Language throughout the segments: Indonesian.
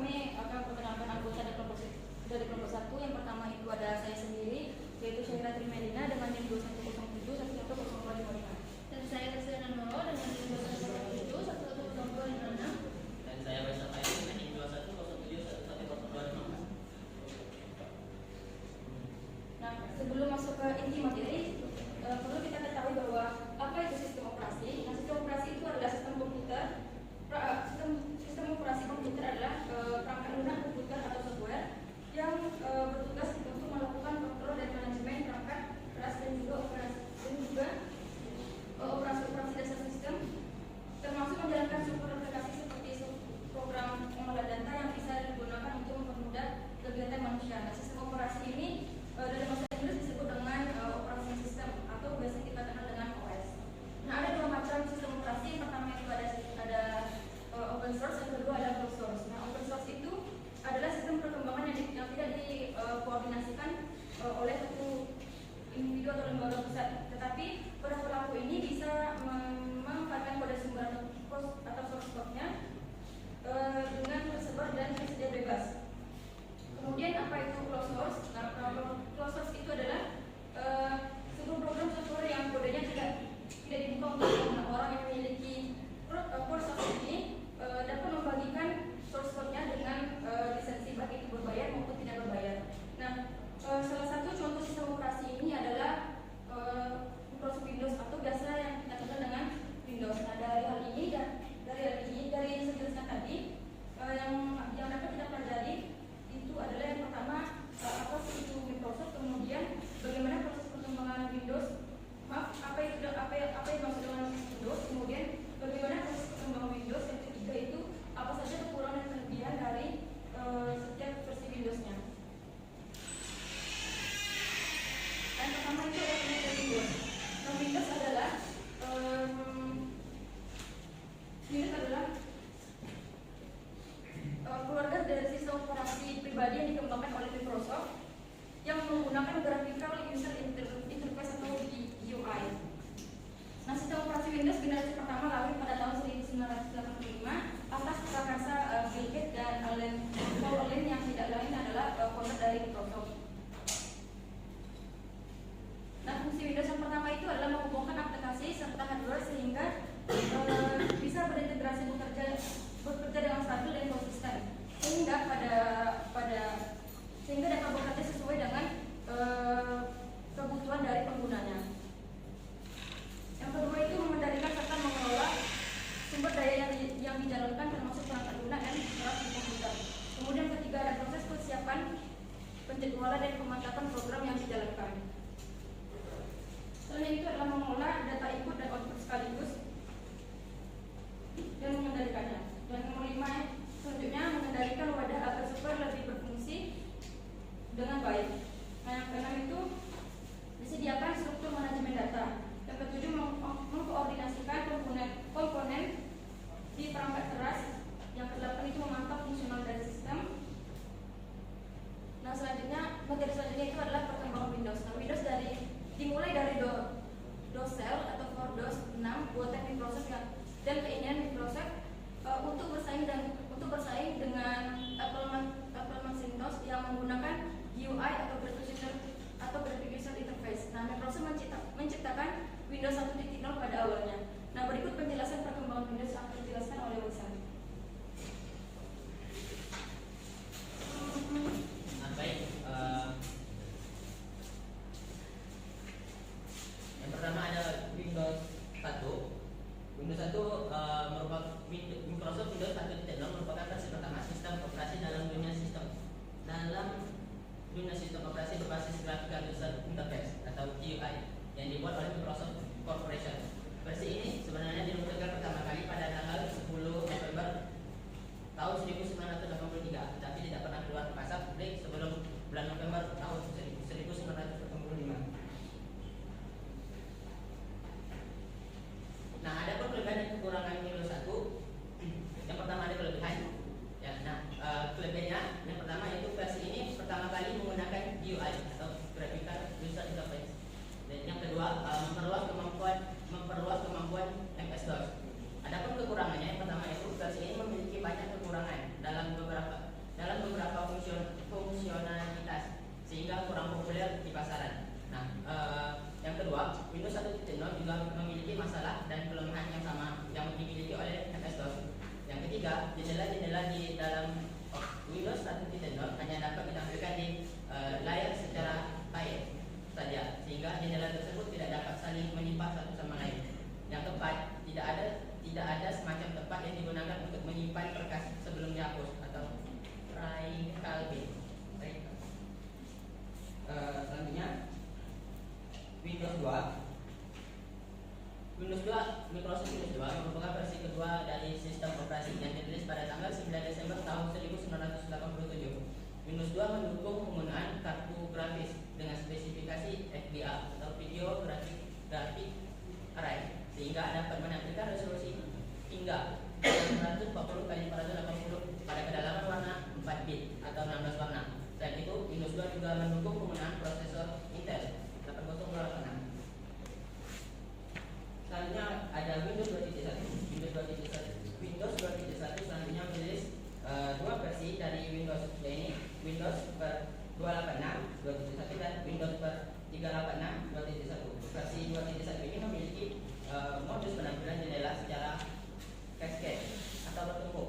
kami akan perkenalkan anggota dari kelompok 1. Yang pertama itu ada saya sendiri, yaitu Syaira Trimelina dengan NIM 2107110255. Dan saya Kristina Noro dengan NIM 2107110256. Dan saya Faisal Khairi dengan NIM 2107110254. Nah, sebelum masuk ke inti materi, perlu kita ketahui bahwa apa itu sistem operasi. Nah, sistem operasi itu adalah sistem komputer. Sistem operasi komputer adalah perangkat lunak komputer atau software yang bertugas untuk melakukan kontrol dan manajemen perangkat keras dan juga operasi dasar sistem, termasuk menjalankan struktur aplikasi seperti program pengolah data yang bisa digunakan untuk mempermudah kegiatan manusia. Nah, sistem operasi ini dari bahasa Inggris disebut dengan operating system atau biasa kita kenal dengan OS. Nah, ada dua macam sistem operasi. Yang pertama itu ada open source, yang kedua ada closed source. Nah, open source itu adalah sistem perkembangan yang tidak dikoordinasikan oleh satu individu atau lembaga pusat, tetapi para pelaku ini bisa memanfaatkan kode sumber atau source code-nya dengan tersebar dan tersedia bebas. Kemudian apa itu closed source? Nah, closed source itu adalah sebuah program software yang kodenya tidak dibuka untuk orang yang memiliki core source ini dapat membagikan source code-nya dengan lisensi baik itu berbayar maupun tidak berbayar. Nah, salah satu contoh sistem operasi ini adalah Microsoft Windows atau biasa yang kita kenal dengan Windows. Nah, dari yang saya jelaskan tadi, yang dapat kita pelajari itu adalah yang pertama apa sih itu Microsoft, kemudian bagaimana proses perkembangan Windows, apa yang dimaksud dengan Windows, kemudian bagaimana proses perkembangan Windows, yang ketiga itu apa saja kekurangan dan kelebihan dari setiap versi Windows-nya. Yang pertama itu adalah pengertian Windows. Nah, Windows adalah keluarga dari sistem operasi pribadi yang dikembangkan oleh Microsoft yang menggunakan graphical user interface atau GUI. Nah, sistem operasi Windows generasi pertama lahir pada tahun 1985 atas prakarsa Bill Gates dan Paul Allen yang tidak lain adalah founder dari Microsoft. Nah, fungsi Windows yang pertama itu adalah menghubungkan aplikasi serta hardware sehingga bisa berintegrasi bekerja dengan stabil dan konsisten, sehingga sehingga dapat bekerja sesuai dengan kebutuhan dari penggunanya. Yang kedua itu mengendalikan serta mengelola sumber daya yang dijalankan termasuk perangkat lunak dan perangkat di komputer. Kemudian ketiga ada proses persiapan, penjadwalan dan pemantapan program yang dijalankan. Selain itu adalah mengolah data input dan output sekaligus dan mengendalikannya. Dan nomor 5 selanjutnya mengendalikan wadah agar software lebih berfungsi dengan baik. Nah, yang keenam itu disediakan struktur manajemen data. Yang ketujuh mengkoordinasikan komponen di perangkat keras. Yang kedelapan itu memantau fungsional dari sistem. Nah, materi selanjutnya itu adalah perkembangan Windows. Nah, Windows dimulai dari DOS Shell atau for DOS 6 buatan Microsoft dan keinginan Microsoft untuk bersaing dengan Apple Macintosh yang menggunakan GUI atau graphic user interface. Nah, Microsoft menciptakan Windows 1.0 pada awalnya. Nah, berikut penjelasan perkembangan Windows yang akan dijelaskan oleh Wilson. Baik, yang pertama ada Windows 1. Windows 1 merupakan Microsoft Windows 1.0 merupakan versi pertama sistem operasi dalam dunia sistem operasi berbasis graphical user interface atau GUI yang dibuat oleh Microsoft Corporation. Versi ini sebenarnya diluncurkan pertama kali pada tanggal 10 November tahun 1983, tapi tidak pernah keluar ke pasar publik sebelum bulan November tahun 1985. Nah, ada kelebihan dan kekurangan Windows 1. Yang pertama ada kelebihan. Ya, kelebihannya yang pertama yaitu versi ini pertama kali menggunakan GUI atau graphical user interface. Dan yang kedua memperluas kemampuan juga memiliki masalah dan kelemahan yang sama yang dimiliki oleh MS-DOS. Yang ketiga, jendela-jendela di dalam Windows 1.0 hanya dapat ditampilkan di layar secara air saja, sehingga jendela tersebut tidak dapat saling menimpa satu sama lain. Yang keempat, tidak ada semacam tempat yang digunakan untuk menyimpan berkas sebelum dihapus atau recalculate. Selanjutnya Windows 2. Microsoft Windows 2 merupakan versi kedua dari sistem operasi yang dirilis pada tanggal 9 Desember tahun 1987. Windows 2 mendukung penggunaan kartu grafis dengan spesifikasi VGA atau Video Graphic Array, sehingga dapat menampilkan resolusi hingga 440 x 480 pada kedalaman warna 4 bit atau 16 warna. Selain itu, Windows 2 juga mendukung penggunaan prosesor Intel 8086. Selanjutnya ada Windows 2.1. Windows 2.1 selanjutnya merilis dua versi dari Windows, yaitu Windows per 286 2.1 dan Windows per 386 2.1. Versi 2.1 ini memiliki modus penampilan jendela secara cascade atau bertumpuk.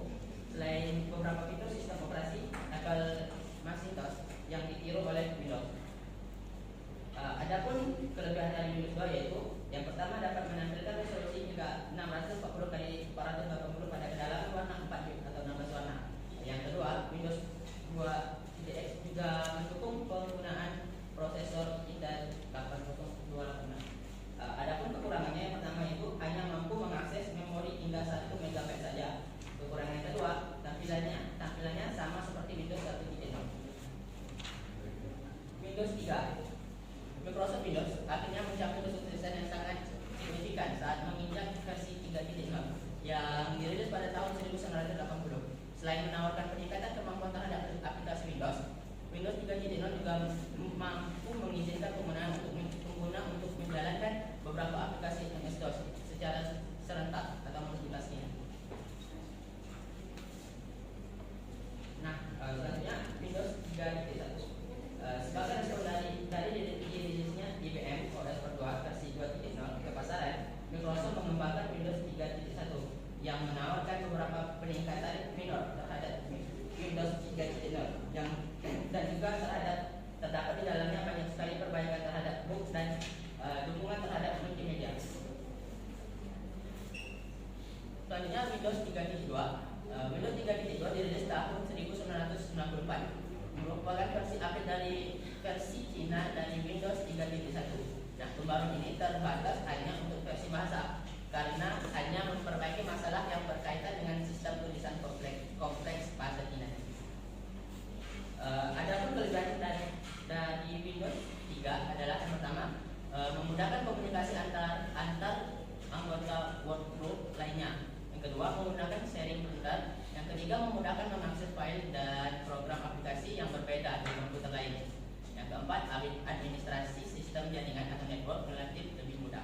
Selain beberapa fitur sistem operasi nakal Macintosh yang ditiru oleh Windows. Adapun kelebihan dari Windows 2 yaitu yang pertama dapat menampilkan resolusi hingga 640 x 480 pada kedalaman warna 4 bit atau 16 warna. Yang kedua, Windows 2.x juga mendukung penggunaan prosesor Intel 8086. Adapun kekurangannya yang pertama itu hanya mampu mengakses memori hingga 1 MB saja. Kekurangan yang kedua, tampilannya sama seperti Windows 1.0. Windows 3. Microsoft Windows akhirnya mencapai kesuksesan yang sangat signifikan saat menginjak versi 3.0 yang dirilis pada tahun 1980. Selain menawarkan peningkatan kemampuan terhadap aplikasi Windows, Windows 3.0 juga mampu mengizinkan pengguna untuk menjalankan beberapa aplikasi MS-DOS secara serentak atau multitasking. Nah, selanjutnya Windows 3.1. Sebagai respon dari dirilisnya IBM OS per 2 versi 2.0 ke pasaran, Microsoft mengembangkan Windows 3.1 yang menawarkan beberapa peningkatan minor terhadap Windows 3.0 dan juga terdapat di dalamnya banyak sekali perbaikan terhadap bugs dan dukungan terhadap multimedia. Selanjutnya Windows 3.2. Windows 3.2 dirilis tahun 1994. Merupakan versi akhir dari versi Cina dari Windows 3.1. Nah, pembaruan ini terbatas hanya untuk versi bahasa karena hanya memperbaiki masalah yang berkaitan dengan sistem tulisan kompleks bahasa Cina. Adapun kelebihan dari Windows 3 adalah yang pertama, memudahkan komunikasi antar anggota workgroup lainnya. Yang kedua, menggunakan sharing printer. Yang ketiga, memudahkan mengakses file dan program aplikasi yang berbeda dari komputer lain. Yang keempat, administrasi sistem jaringan atau network relatif lebih mudah.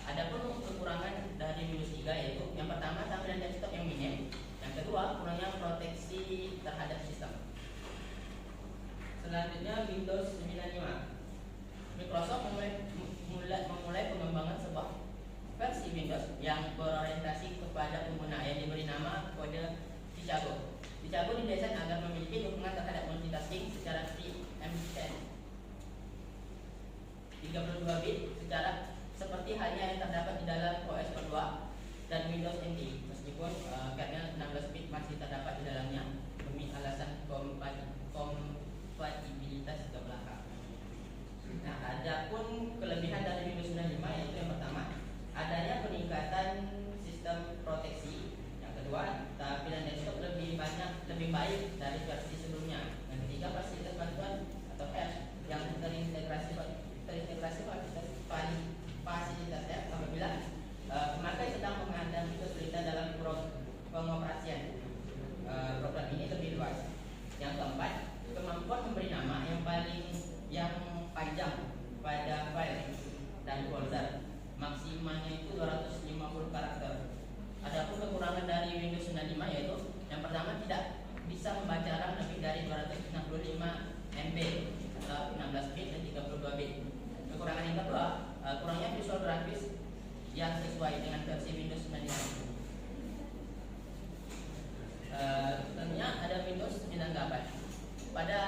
Adapun kekurangan dari Windows 3 yaitu yang pertama, tampilan desktop yang minim. Yang kedua, kurangnya proteksi terhadap sistem. Selanjutnya Windows 95. Microsoft memulai pengembangan sebuah versi Windows yang berorientasi kepada pengguna yang diberi nama kode Chicago. Chicago didesain agar memiliki dukungan terhadap multitasking secara preempted 32 bit secara seperti halnya yang terdapat di dalam OS per 2 dan Windows NT, meskipun kernel 16 bit masih terdapat di dalamnya demi alasan kompatibilitas ke belakang. Nah, adapun kelebihan dari Windows 95 yaitu yang pertama, adanya peningkatan sistem proteksi. Yang kedua, tampilan desktop lebih baik dari versi sebelumnya. Yang ketiga, fasilitas bantuan atau help yang terintegrasi fasilitas help apabila pemakai sedang menghadapi kesulitan dalam pengoperasian. Program ini lebih luas. Yang keempat, kemampuan memberi nama yang panjang pada file dan folder. Maksimalnya itu 250 karakter. Adapun kekurangan dari Windows 95 yaitu yang pertama, tidak bisa membaca RAM lebih dari 265 MB atau 16 bit dan 32 bit. Kekurangan yang kedua, kurangnya visual grafis yang sesuai dengan versi Windows 95. Tentunya ada Windows 98. Pada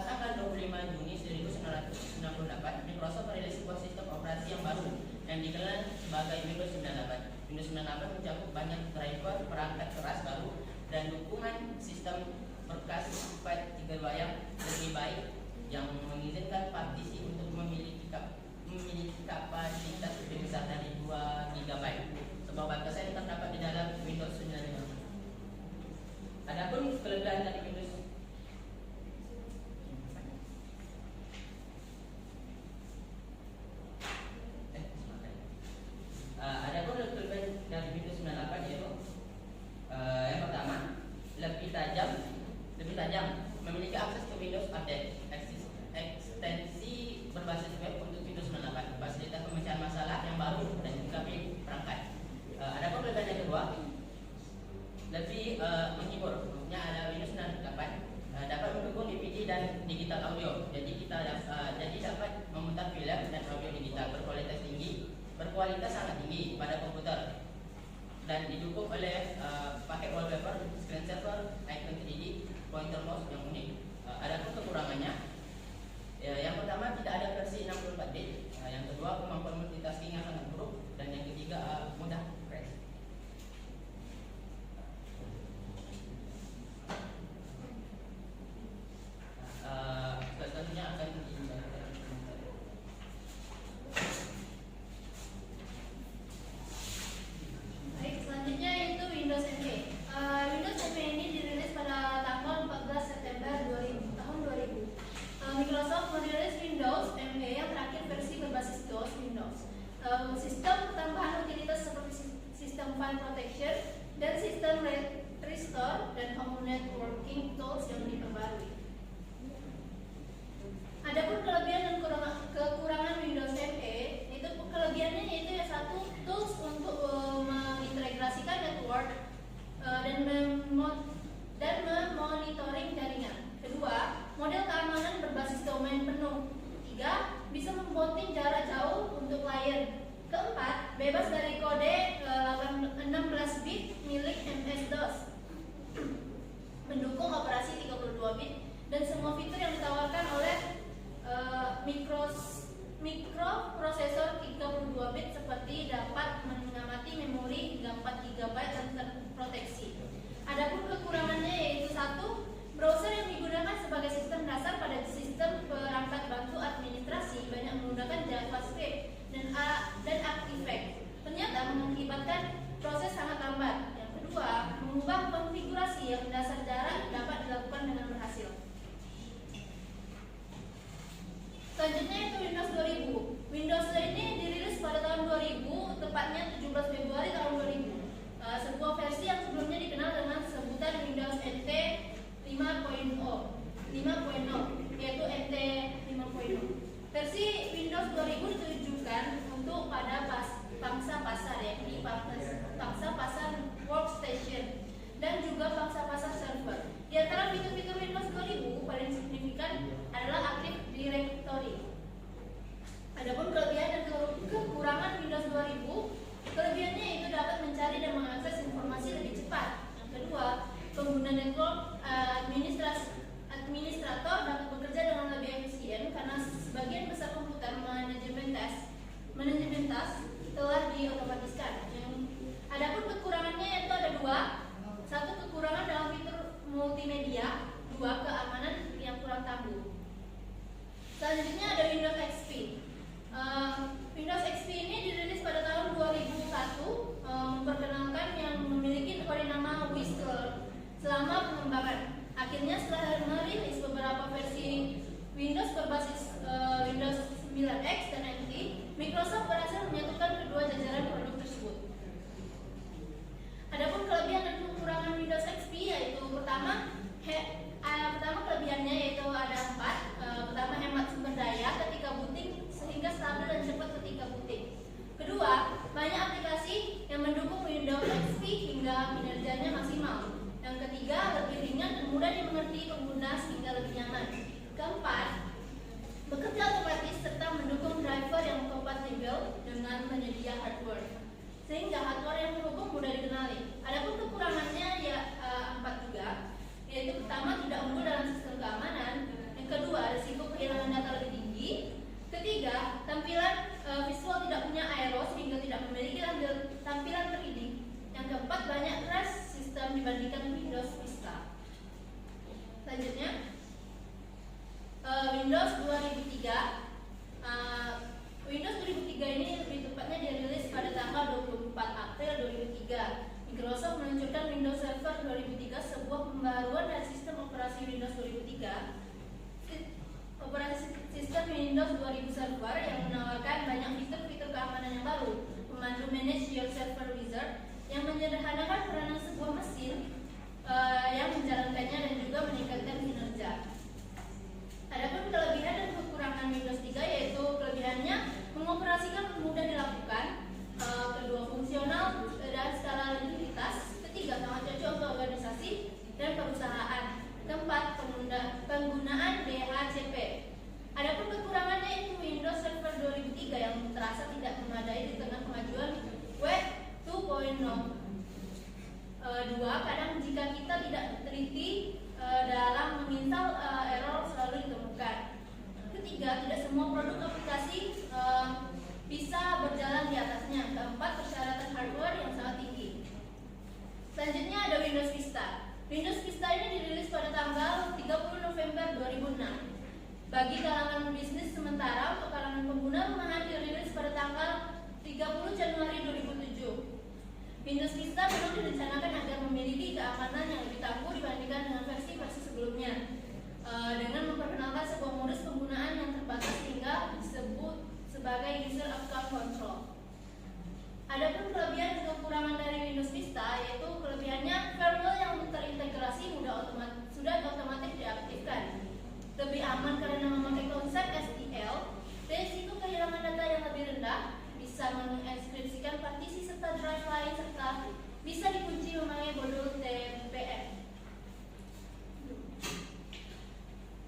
tanggal 25 Juni 1998, Microsoft merilis sebuah sistem operasi yang baru yang dikenal sebagai Windows 98. Windows 98 mencakup banyak driver perangkat keras baru dan dukungan sistem berkas file 3 yang lebih baik yang mengizinkan partisi untuk memiliki kapasitas lebih besar dari 2 GB. Sebuah batasan yang terdapat di dalam Windows 95. Adapun kelebihan dari Windows kelebihan dari Windows 98 yaitu yang pertama lebih tajam memiliki akses ke Windows Update, ekstensi berbasis web untuk Windows 98, fasilitas pemecahan masalah yang baru dan juga pilih perangkat. Adapun kelebihan yang kedua lebih menghibur, maksudnya ada Windows 98 dapat mendukung DVD dan digital audio, jadi kita dapat memutar film dan audio digital berkualitas sangat tinggi pada komputer dan didukung oleh pakai wallpaper, screen saver, icon 3D, pointer mouse yang unik. Adapun kekurangannya, yang pertama tidak ada versi 64 bit, yang kedua kemampuan multitasking yang sangat buruk, dan yang ketiga mudah crash. Selanjutnya akan Selanjutnya itu Windows ME. Windows ME ini dirilis pada tanggal 14 September 2000. Microsoft merilis Windows ME yang terakhir versi berbasis DOS Windows. Sistem tambahan utilitas seperti sistem file protection dan sistem restore dan home networking tools yang diperbarui. Adapun kelebihan dan kekurangan Windows ME, itu kelebihannya yaitu yang satu, tools untuk mengintegrasikan network dan memonitoring jaringan. Kedua, model keamanan berbasis domain penuh. Tiga, bisa membooting jarak jauh untuk klien. Keempat, bebas dari kode 16 bit milik MS-DOS. Mendukung operasi 32 bit dan semua fitur yang ditawarkan oleh mikroprosesor 32 bit seperti dapat mengamati memori hingga 4 GB dan terproteksi. Adapun kekurangannya yaitu satu, browser yang digunakan sebagai sistem dasar pada sistem perangkat bantu administrasi banyak menggunakan JavaScript dan Activate. Ternyata mengakibatkan proses sangat lambat. Yang kedua, mengubah konfigurasi yang dasar jarak dapat dilakukan dengan berhasil. Selanjutnya itu Windows 2000. Windows ini dirilis pada tahun 2000, tepatnya 17 Februari tahun 2000. Sebuah versi yang sebelumnya dikenal dengan sebutan Windows NT 5.0, yaitu NT 5.0. Versi Windows 2000 ditujukan untuk pada pangsa pasar, yakni pangsa pasar workstation dan juga pangsa pasar server. Di antara fitur-fitur Windows 2000 paling signifikan adalah Active Directory. Adapun kelebihan dan kekurangan Windows 2000, kelebihannya itu dapat mencari dan mengakses informasi lebih cepat. Yang kedua, pengguna network administrator dapat bekerja dengan lebih efisien karena sebagian besar komputer manajemen task telah diotomatiskan. Adapun kekurangannya yaitu ada dua. Satu, kekurangan dalam fitur multimedia. Dua, keamanan yang kurang tangguh. Selanjutnya ada Windows XP. Windows XP ini dirilis pada tahun 2001, memperkenalkan yang memiliki kode nama Whistler selama pengembangan. Akhirnya setelah merilis beberapa versi Windows berbasis Windows 9X dan NT, Microsoft berhasil menyatukan kedua jajaran produk tersebut. Adapun kelebihan dan kekurangan Windows XP yaitu pertama kelebihannya yaitu ada 4. Pertama, hemat sumber daya ketika booting sehingga stabil dan cepat ketika booting. Kedua, banyak aplikasi yang mendukung Windows XP hingga kinerjanya maksimal. Yang ketiga, lebih ringan dan mudah dimengerti pengguna sehingga lebih nyaman. Keempat, bekerja otomatis serta mendukung driver yang kompatibel dengan penyedia hardware. tampilan visual tidak punya aero sehingga tidak memiliki tampilan 3D. Yang keempat, banyak crash sistem dibandingkan Windows Vista. Selanjutnya, Windows 2003. Windows 2003 ini lebih tepatnya dirilis pada tanggal 24 April 2003. Microsoft meluncurkan Windows Server 2003, sebuah pembaruan dari sistem operasi Windows 2003. Operasi sistem Windows 2000 Server yang menawarkan banyak fitur-fitur keamanan yang baru, memandu Manage Your Server Wizard yang menyederhanakan peranan sebuah mesin yang menjalankannya dan juga meningkatkan kinerja. Adapun kelebihan dan kekurangan Windows 3 yaitu kelebihannya mengoperasikan mudah dilakukan, kedua fungsional dan skala likuiditas, ketiga sangat cocok untuk organisasi dan perusahaan, keempat penggunaan DHCP. Adapun kekurangannya itu Windows Server 2003 yang terasa tidak memadai di tengah kemajuan Web 2.0. Kadang jika kita tidak teliti dalam menginstal, error selalu ditemukan. Ketiga, tidak semua produk aplikasi bisa berjalan di atasnya. Keempat, persyaratan hardware yang sangat tinggi. Selanjutnya ada Windows Vista. Windows Vista ini dirilis pada tanggal 30 November 2006. Bagi kalangan bisnis sementara, untuk kalangan pengguna rumahan dirilis pada tanggal 30 Januari 2007. Windows Vista memang direncanakan agar memiliki keamanan yang lebih tangguh dibandingkan dengan versi-versi sebelumnya, dengan memperkenalkan sebuah modus penggunaan yang terbatas sehingga disebut sebagai user account control. Adapun kelebihan dan kekurangan dari Windows Vista yaitu kelebihannya firmware yang terintegrasi sudah otomatis diaktifkan, lebih aman karena memakai konsep STL, risiko kehilangan data yang lebih rendah, bisa menginskripsikan partisi serta drive lain, serta bisa dikunci memakai modul TPM.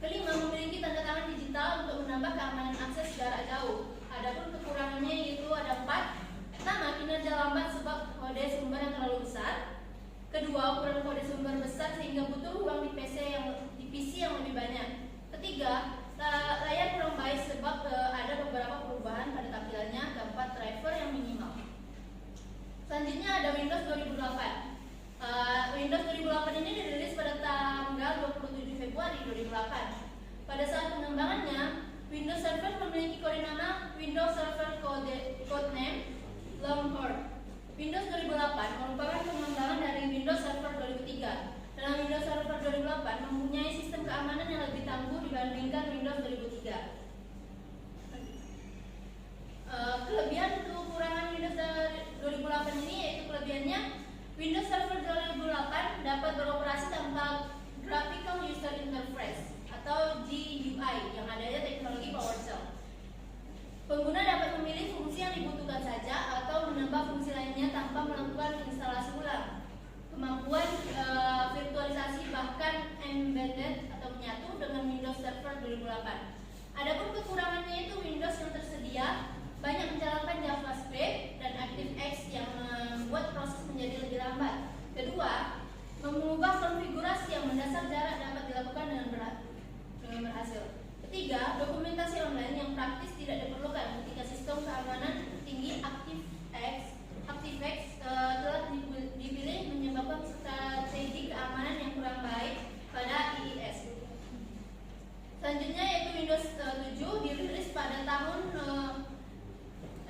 Kelima, memiliki tanda tangan digital untuk menambah keamanan akses jarak jauh. Adapun kekurangannya yaitu ada 4. Pertama, kinerja lambat sebab kode sumber yang terlalu besar. Kedua, ukuran kode sumber besar sehingga butuh ruang di PC yang lebih banyak. Ketiga, layar kurang baik sebab ada beberapa perubahan pada tampilannya. Keempat, driver yang minimal. Selanjutnya ada Windows 2008. Windows 2008 ini dirilis pada tanggal 27 Februari 2008. Pada saat pengembangannya, Windows Server memiliki kode nama Windows Server Codename Longhorn. Windows 2008 merupakan pengembangan dari Windows Server 2003. Dalam Windows Server 2008 mempunyai sistem keamanan yang lebih tangguh dibandingkan Windows 2003. Kelebihan dan kekurangan Windows 2008 ini yaitu kelebihannya Windows Server 2008 dapat beroperasi tanpa Graphical User Interface atau GUI yang adanya teknologi PowerShell. Pengguna dapat memilih fungsi yang dibutuhkan saja atau menambah fungsi lainnya tanpa melakukan instalasi ulang. Kemampuan virtualisasi bahkan embedded atau menyatu dengan Windows Server 2008. Adapun kekurangannya itu Windows yang tersedia banyak menjalankan JavaScript dan ActiveX yang membuat proses menjadi lebih lambat. Kedua, mengubah konfigurasi yang mendasar jarak dapat dilakukan dengan berhasil. Ketiga, dokumentasi online yang praktis tidak diperlukan ketika sistem keamanan tinggi ActiveX telah dipilih menyebabkan strategi keamanan yang kurang baik pada IIS. Selanjutnya yaitu Windows 7 dirilis pada tahun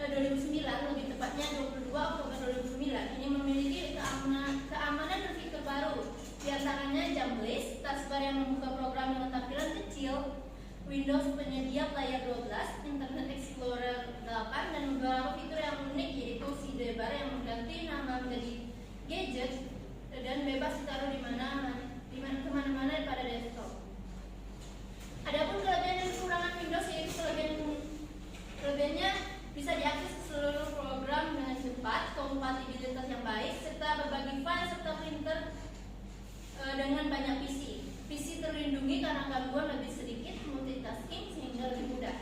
2009, lebih tepatnya 22 Oktober 2009. Ini memiliki keamanan dan fitur baru, di antaranya Jambless, taskbar yang membuka program dengan tampilan kecil, Windows penyedia player 12, Internet Explorer 8, dan beberapa fitur yang unik yaitu sidebar yang mengganti nama menjadi gadget dan bebas ditaruh di kemana-mana pada desktop. Adapun kelebihan dan kekurangan Windows yaitu kelebihannya bisa diakses seluruh program dengan cepat, kompatibilitas yang baik, serta berbagi file serta printer dengan banyak PC. PC terlindungi karena gangguan lebih sedikit, multitasking sehingga lebih mudah.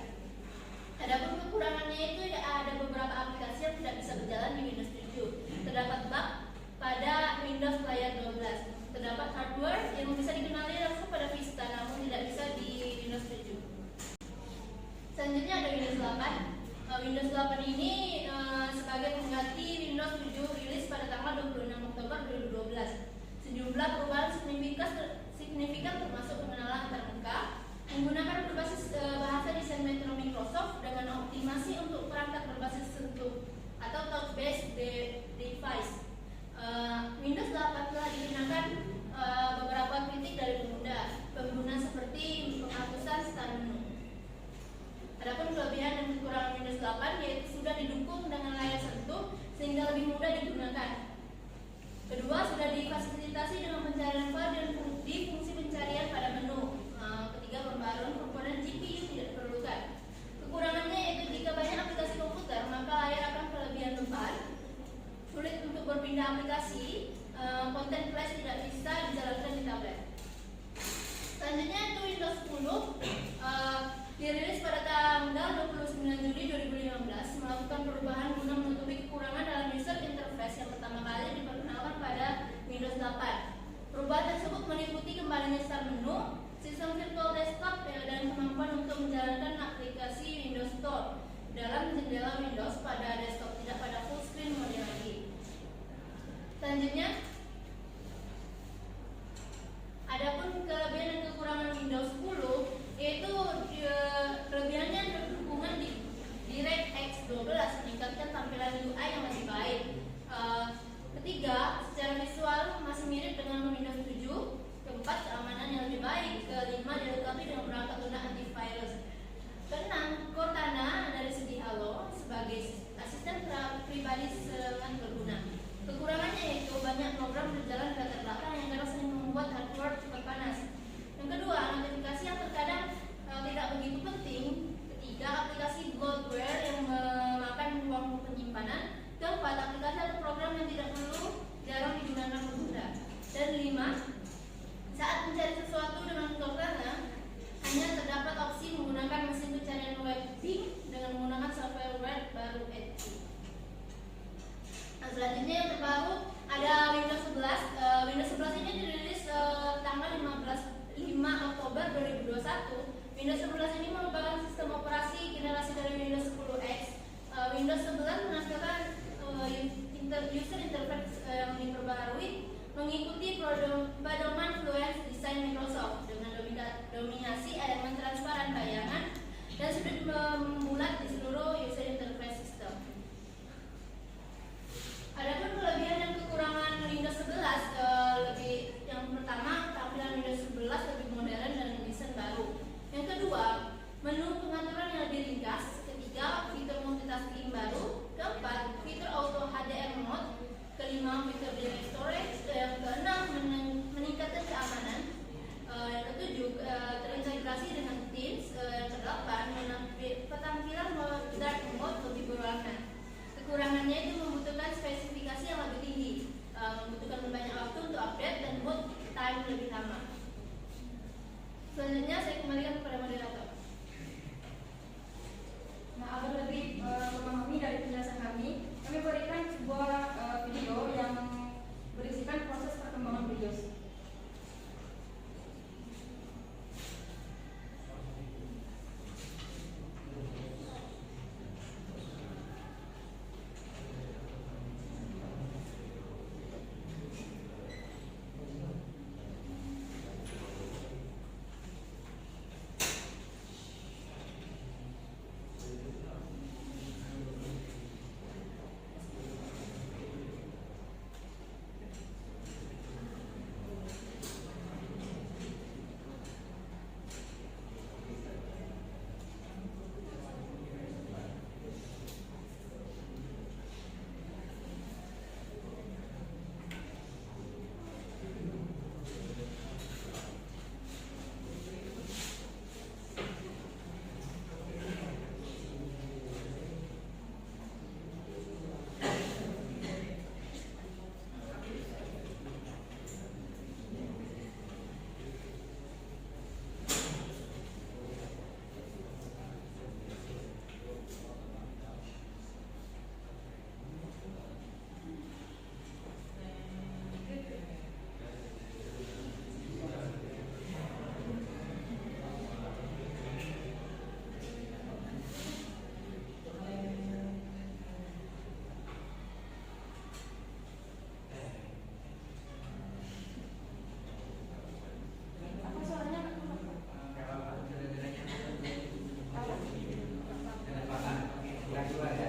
Adapun kekurangannya itu ada beberapa aplikasi yang tidak bisa berjalan di Windows 7. Terdapat bug pada Windows Player 12. Terdapat hardware Sejumlah perubahan signifikan termasuk pengenalan antar muka, menggunakan berbasis bahasa desain Metro Microsoft dengan optimasi untuk perangkat berbasis sentuh atau touch-based device. Windows 8 telah dikenakan beberapa kritik dari pengguna seperti penghapusan stand menu. Adapun kelebihan dan kekurangan Windows 8 yaitu sudah didukung dengan layar sentuh sehingga lebih mudah digunakan. Kedua, sudah difasilitasi dengan pencarian file dan di fungsi pencarian pada menu. Ketiga, pembaruan komponen GPU tidak diperlukan. Kekurangannya yaitu jika banyak aplikasi komputer, maka layar akan kelebihan lebar, sulit untuk berpindah aplikasi, konten flash tidak bisa dijalankan di tablet. Selanjutnya itu Windows 10 dirilis pada tanggal 29 Juli 2015 melakukan perubahan guna menutupi kekurangan dalam user interface yang pertama kali diperkenalkan pada Windows 8. Perubahan tersebut meliputi kembalinya start menu, sistem virtual desktop dan kemampuan untuk menjalankan aplikasi Windows Store dalam jendela Windows pada desktop, tidak pada full screen mode lagi. Selanjutnya, adapun kelebihan dan kekurangan Windows 10 yaitu kelebihannya berhubungan di DirectX 12 meningkatkan tampilan UI yang lebih baik. Ketiga, secara visual masih mirip dengan Windows 7. Keempat, keamanan yang lebih baik. Kelima, dilengkapi dengan perangkat lunak antivirus. Keenam, Cortana dari segi halo sebagai asisten pribadi sangat berguna. Kekurangannya yaitu banyak program berjalan di latar belakang yang kadang sering membuat hardware cepat panas. Yang kedua, notifikasi yang terkadang tidak begitu penting. Ketiga, aplikasi bloatware yang memakan ruang penyimpanan. Keempat, aplikasi atau program yang tidak perlu jarang digunakan pengguna. Dan lima, saat mencari sesuatu dengan Cortana hanya terdapat opsi menggunakan mesin pencarian web Bing dengan menggunakan software web baru Edge. Nah, selanjutnya yang terbaru ada Windows 11. Windows 11 ini dirilis tanggal 5 Oktober 2021. Windows 11 ini merupakan sistem operasi generasi dari Windows 10X. Windows 11 menampilkan user interface yang diperbarui mengikuti pedoman Fluence desain Microsoft dengan dominasi elemen transparan bayangan dan sudut membulat di seluruh user interface system. Adapun kelebihan dan kekurangan Windows 11, yang pertama, tampilan Windows 11 lebih modern dan desain baru. Yang kedua, menu pengaturan yang lebih ringkas. Ketiga, Bisa.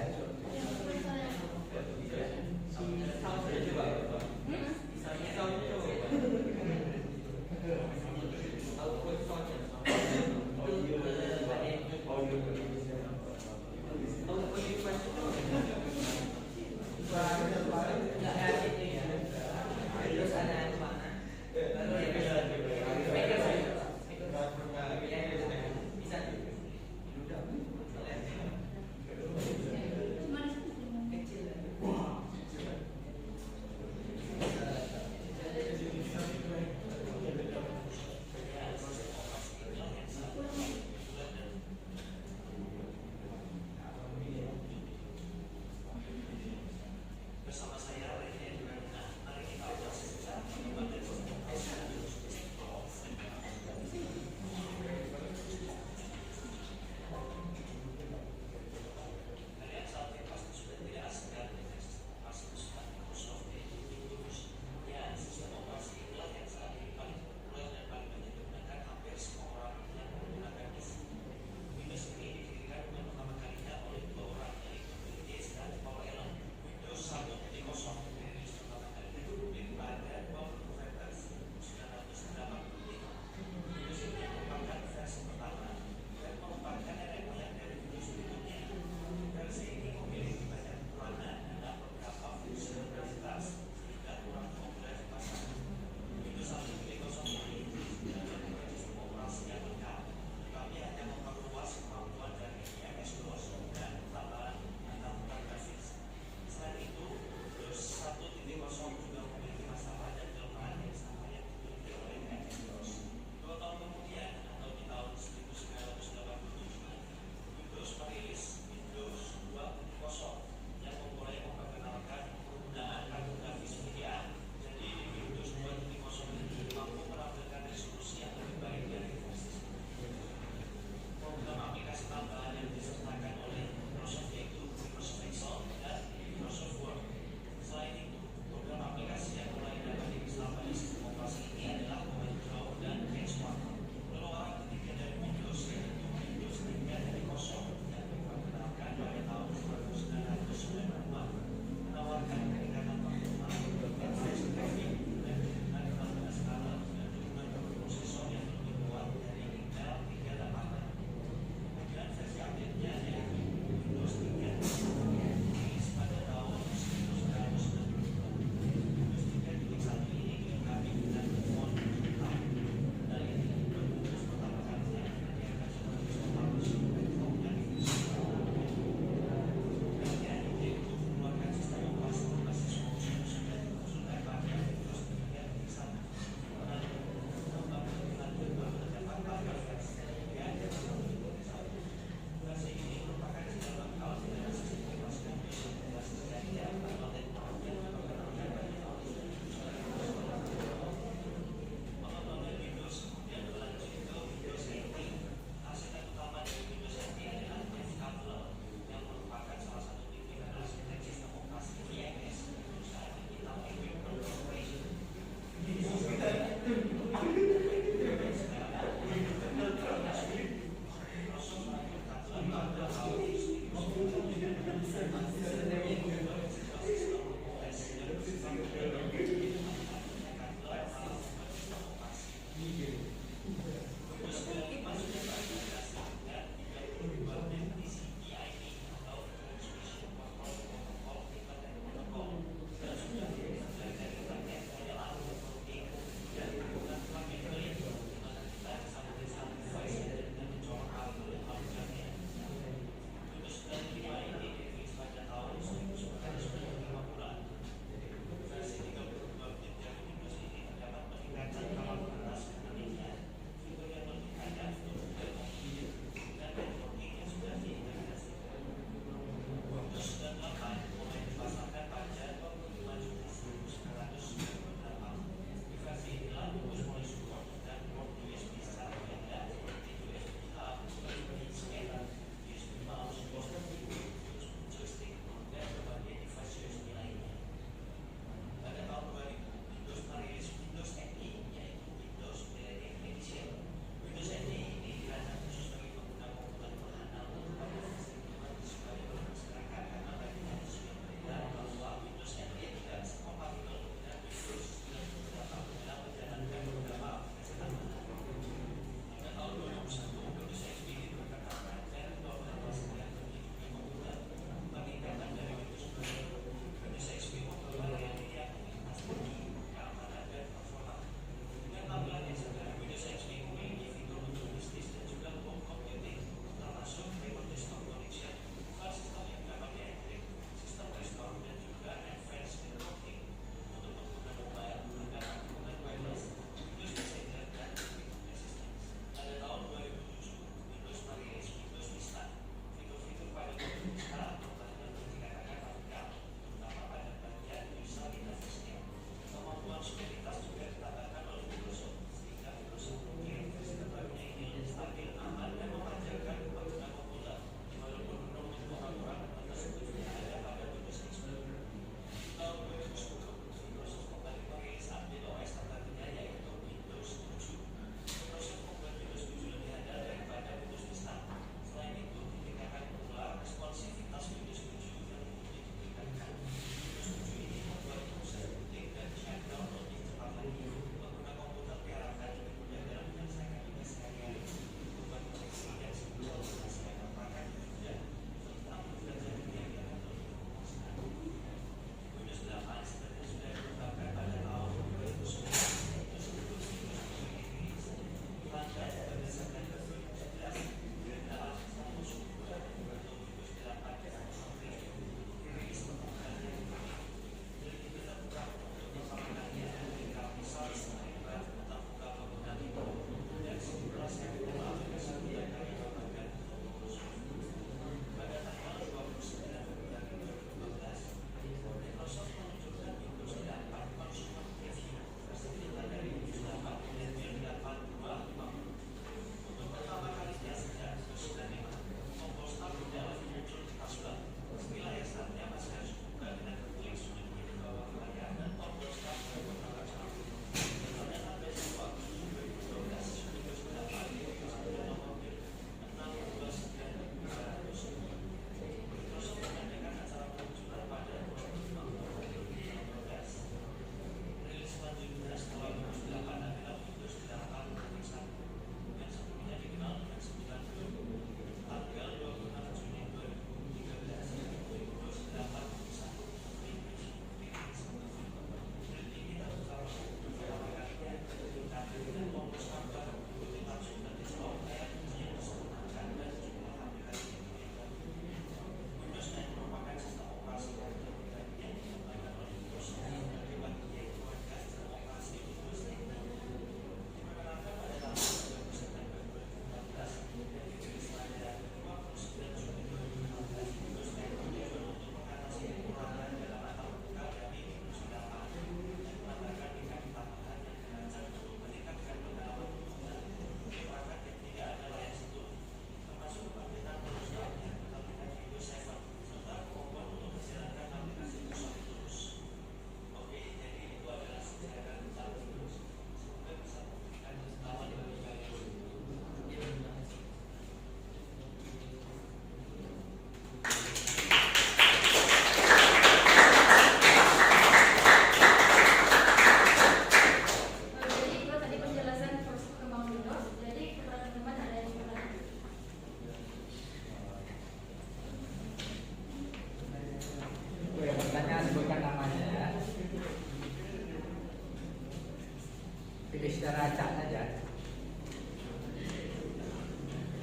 saudara Acak aja.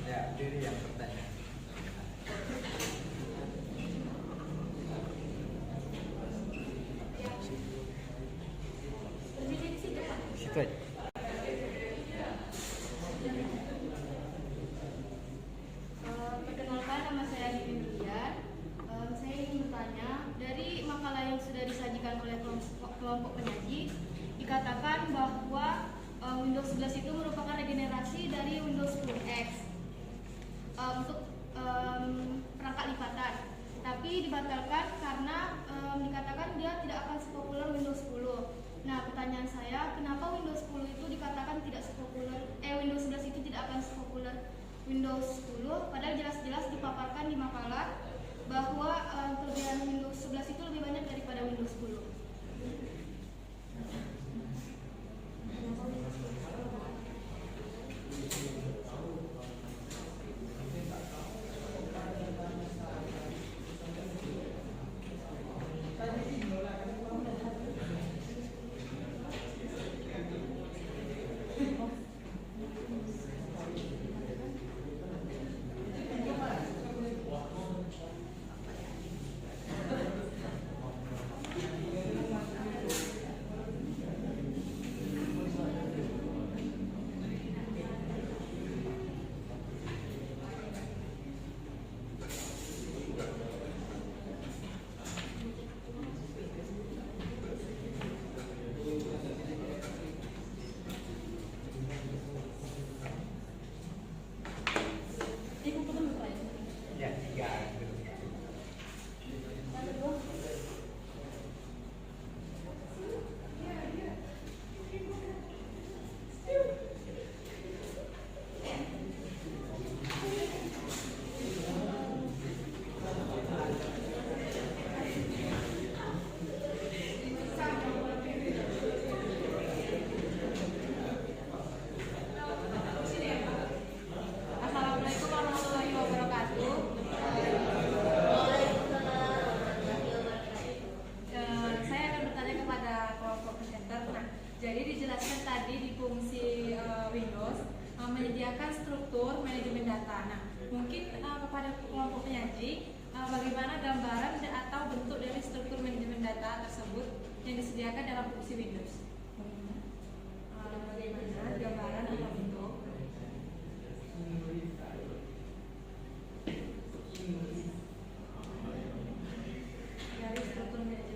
Ya, diri yang bertanya. Situ aja. Perkenalkan, nama saya Dini Brian. Saya ingin bertanya, dari makalah yang sudah disajikan oleh kelompok penyaji, dikatakan bahwa Windows 11 itu merupakan regenerasi dari Windows 10X untuk perangkat lipatan, tapi dibatalkan karena dikatakan dia tidak akan sepopuler Windows 10. Nah, pertanyaan saya, kenapa Windows 10 itu dikatakan tidak sepopuler, Windows 11 itu tidak akan sepopuler Windows 10, padahal jelas-jelas dipaparkan di makalah bahwa kelebihan Windows 11 itu lebih banyak daripada Windows 10. Ya, 3. Assalamualaikum warahmatullahi wabarakatuh. Saya akan bertanya kepada kelompok presenter. Nah, jadi dijelaskan tadi di fungsi Windows menyediakan struktur manajemen data. Nah, mungkin kepada kelompok penyaji bagaimana gambaran atau bentuk dari struktur manajemen data tersebut yang disediakan dalam fungsi Windows? Bagaimana gambaran atau bentuk? Dari struktur manajemen.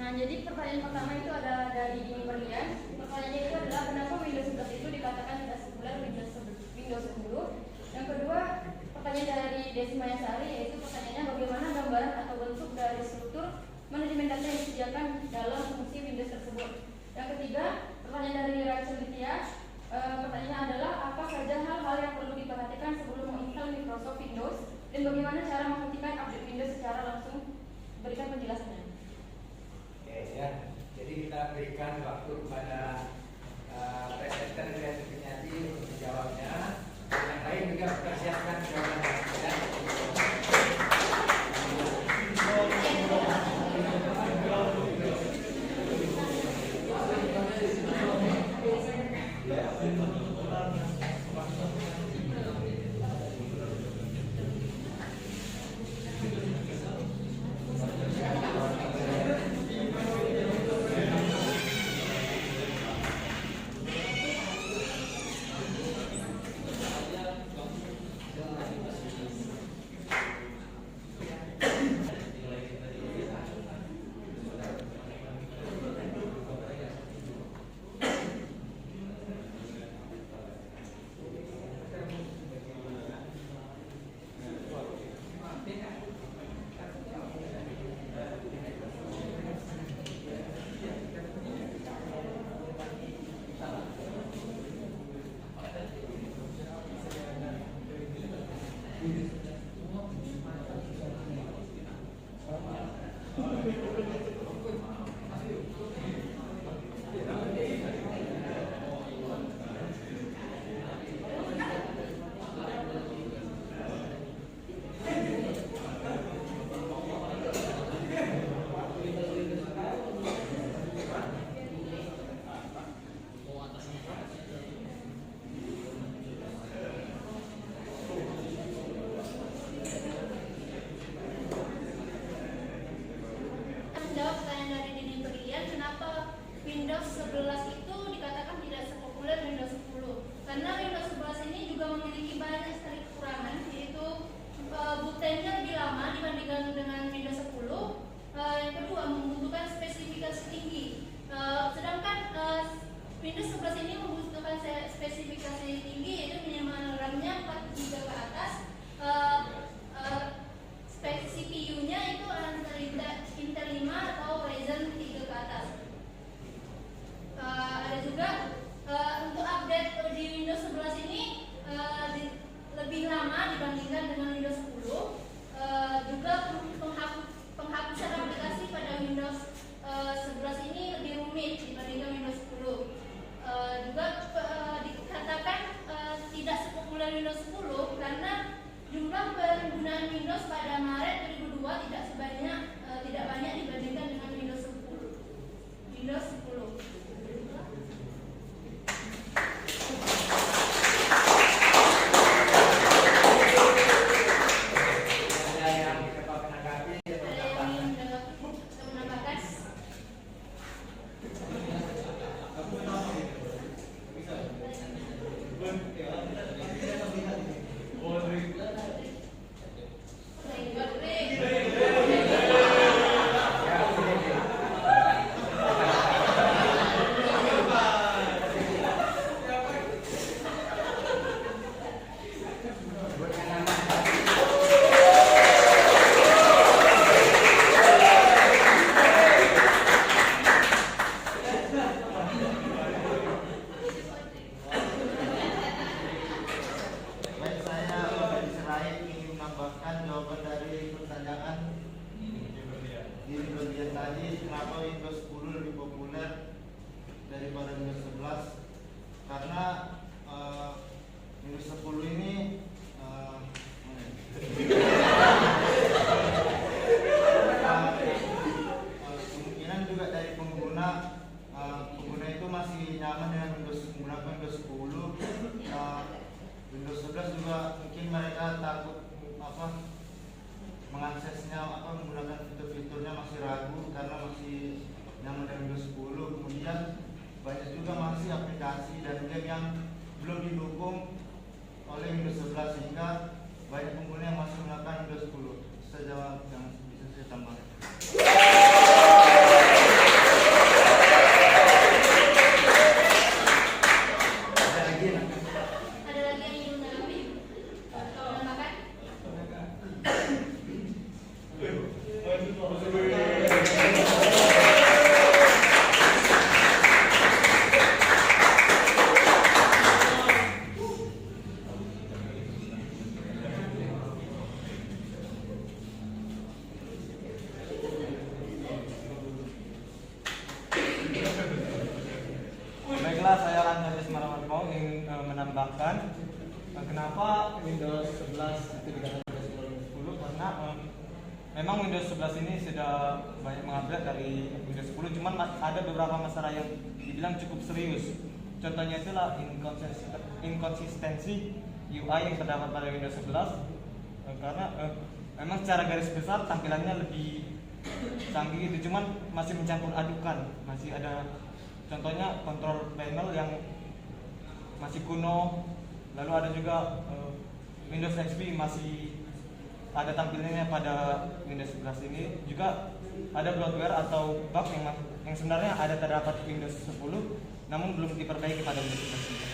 Nah, jadi pertanyaan pertama itu ada dari Dini Berlian. Pertanyaannya itu adalah kenapa Windows 11 itu dikatakan tidak sekuler Windows 10. Yang kedua, pertanyaan dari Desi Mayasari, yaitu pertanyaannya bagaimana gambaran atau bentuk dari struktur manajemen data yang disediakan dalam fungsi Windows tersebut. Yang ketiga, pertanyaan dari Rachel Litya. Pertanyaannya adalah apa saja hal-hal yang perlu diperhatikan sebelum menginstal Microsoft Windows dan bagaimana cara menghentikan update Windows secara langsung. Berikan penjelasannya. Oke ya, jadi kita berikan waktu kepada presenter dan penyanyi untuk menjawabnya. Yang lain juga persiapkan jawabannya. Ya. Menjawab pertanyaan dari Dini Berlian, kenapa Windows 11 itu dikatakan tidak sepopuler Windows 10? Karena Windows 11 ini juga memiliki banyak sekali kekurangan, yaitu bootnya lebih lama dibandingkan dengan Windows 10. Yang kedua, membutuhkan spesifikasi tinggi. Sedangkan Windows 11 ini membutuhkan spesifikasi tinggi, yaitu minimal RAM-nya 4 GB ke atas. CPU-nya itu antara Intel 5 atau Ryzen 3 ke atas. Ada juga untuk update di Windows 11 ini lebih lama dibandingkan dengan Windows 10. Juga penghapusan aplikasi pada Windows 11 ini lebih rumit dibandingkan Windows 10. Juga dikatakan tidak sepopuler Windows 10 karena jumlah penggunaan Windows pada Maret 2002 tidak banyak dibandingkan dengan Windows 10. Windows 10. Menggunakan fitur-fiturnya masih ragu karena masih nyaman dengan Windows 10. Kemudian banyak juga masih aplikasi dan game yang belum didukung oleh Windows 11 sehingga banyak pengguna yang masih menggunakan Windows 10. Itu saja yang bisa saya tambahkan. Baiklah, saya Randy Marwanto ingin menambahkan kenapa Windows 11 itu dikatakan Windows 10 karena memang Windows 11 ini sudah banyak mengupgrade dari Windows 10, cuman ada beberapa masalah yang dibilang cukup serius. Contohnya itulah inkonsistensi UI yang terdapat pada Windows 11 karena memang secara garis besar tampilannya lebih canggih gitu, cuman masih mencampur adukan, masih ada contohnya control panel yang masih kuno, lalu ada juga Windows XP masih ada tampilannya pada Windows 11 ini, juga ada bloatware atau bug yang sebenarnya ada terdapat Windows 10 namun belum diperbaiki pada Windows 11 ini.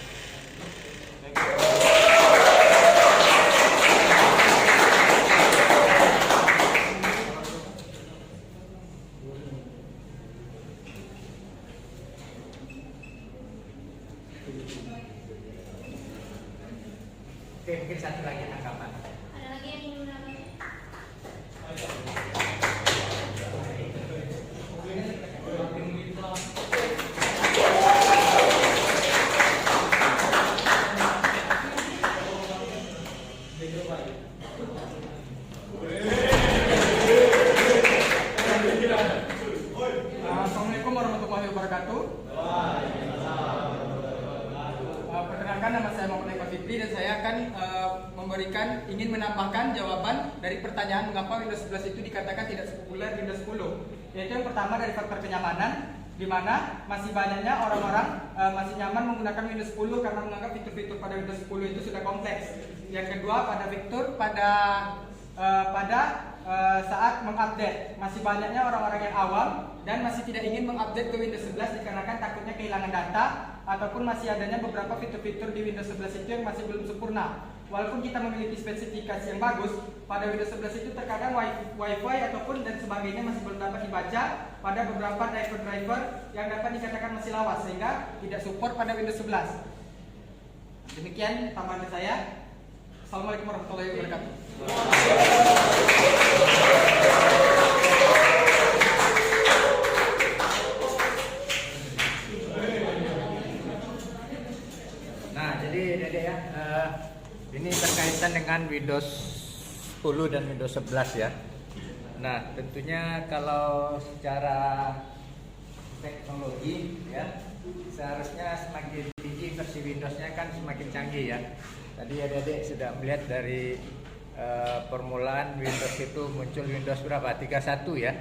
Oke, mungkin satu lagi tanggapan. Ada lagi yang ingin menambahkan? Assalamualaikum warahmatullahi wabarakatuh. Perkenalkan, nama saya Muhammad Eka Fitri dan saya akan ingin menambahkan jawaban dari pertanyaan mengapa Windows 11 itu dikatakan tidak sepopuler Windows 10. Yaitu yang pertama dari faktor kenyamanan, di mana masih banyaknya orang-orang masih nyaman menggunakan Windows 10 karena menganggap fitur-fitur pada Windows 10 itu sudah kompleks. Yang kedua pada saat mengupdate, masih banyaknya orang-orang yang awam dan masih tidak ingin mengupdate ke Windows 11 dikarenakan takutnya kehilangan data ataupun masih adanya beberapa fitur-fitur di Windows 11 itu yang masih belum sempurna. Walaupun kita memiliki spesifikasi yang bagus, pada Windows 11 itu terkadang Wi-Fi ataupun dan sebagainya masih belum dapat dibaca pada beberapa driver-driver yang dapat dikatakan masih lawas sehingga tidak support pada Windows 11. Demikian tambahan saya. Assalamualaikum warahmatullahi wabarakatuh. Nah, jadi Dede ya, ini berkaitan dengan Windows 10 dan Windows 11 ya. Nah, tentunya kalau secara teknologi ya, seharusnya semakin tinggi versi Windowsnya kan semakin canggih ya. Tadi adik-adik sudah melihat dari permulaan Windows itu muncul Windows berapa? 31 ya.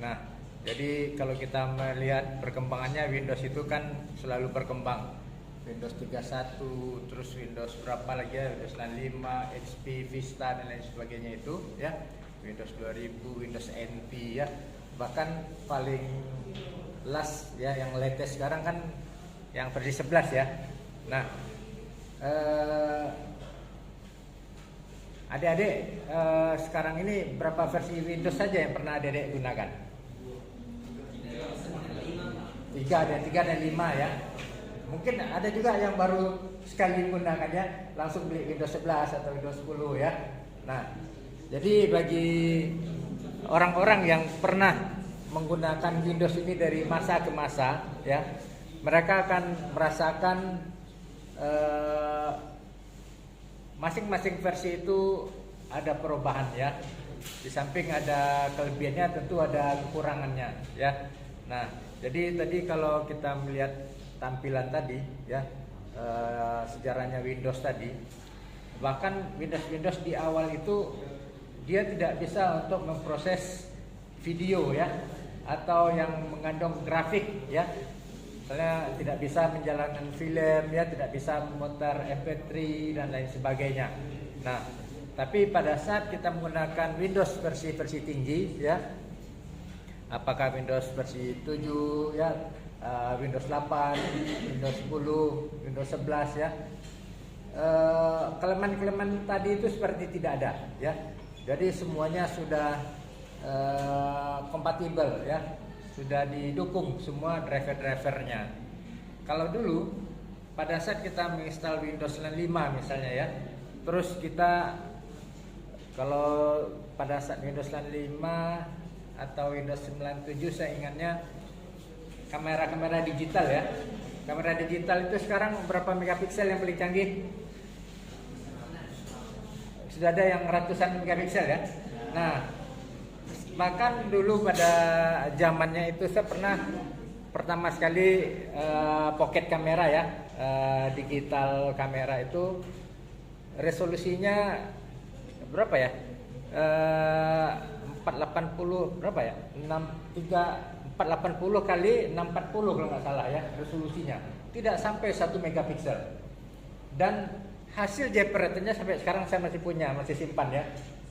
Nah, jadi kalau kita melihat perkembangannya Windows itu kan selalu berkembang. Windows 31, terus Windows berapa lagi ya? Windows 95, XP, Vista dan lain sebagainya itu ya. Windows 2000, Windows NT ya. Bahkan paling last ya yang latest sekarang kan yang versi 11 ya. Nah, adik-adik sekarang ini berapa versi Windows saja yang pernah adik-adik gunakan? 3 dan 5 ya. Mungkin ada juga yang baru sekali menggunakannya langsung beli Windows 11 atau Windows 10 ya. Nah, jadi bagi orang-orang yang pernah menggunakan Windows ini dari masa ke masa ya, mereka akan merasakan masing-masing versi itu ada perubahan ya. Di samping ada kelebihannya tentu ada kekurangannya ya. Nah, jadi tadi kalau kita melihat tampilan tadi ya, sejarahnya Windows tadi, bahkan Windows di awal itu dia tidak bisa untuk memproses video ya, atau yang mengandung grafik ya. Misalnya tidak bisa menjalankan film ya, tidak bisa memutar MP3 dan lain sebagainya. Nah, tapi pada saat kita menggunakan Windows versi tinggi ya, apakah Windows versi 7 ya, Windows 8, Windows 10, Windows 11 ya, kelemahan-kelemahan tadi itu seperti tidak ada ya. Jadi semuanya sudah kompatibel ya, sudah didukung semua driver-drivernya. Kalau dulu pada saat kita menginstal Windows 95 misalnya ya, terus kita kalau pada saat Windows 95 atau Windows 97 saya ingatnya kamera digital ya. Kamera digital itu sekarang berapa megapiksel yang paling canggih? Sudah ada yang ratusan megapiksel ya. Nah, bahkan dulu pada zamannya itu saya pernah pertama sekali pocket kamera ya, digital kamera itu resolusinya berapa ya? 480 berapa ya? 480 kali 640 kalau nggak salah ya resolusinya. Tidak sampai 1 megapiksel. Dan hasil JPEG-nya sampai sekarang saya masih punya, masih simpan ya.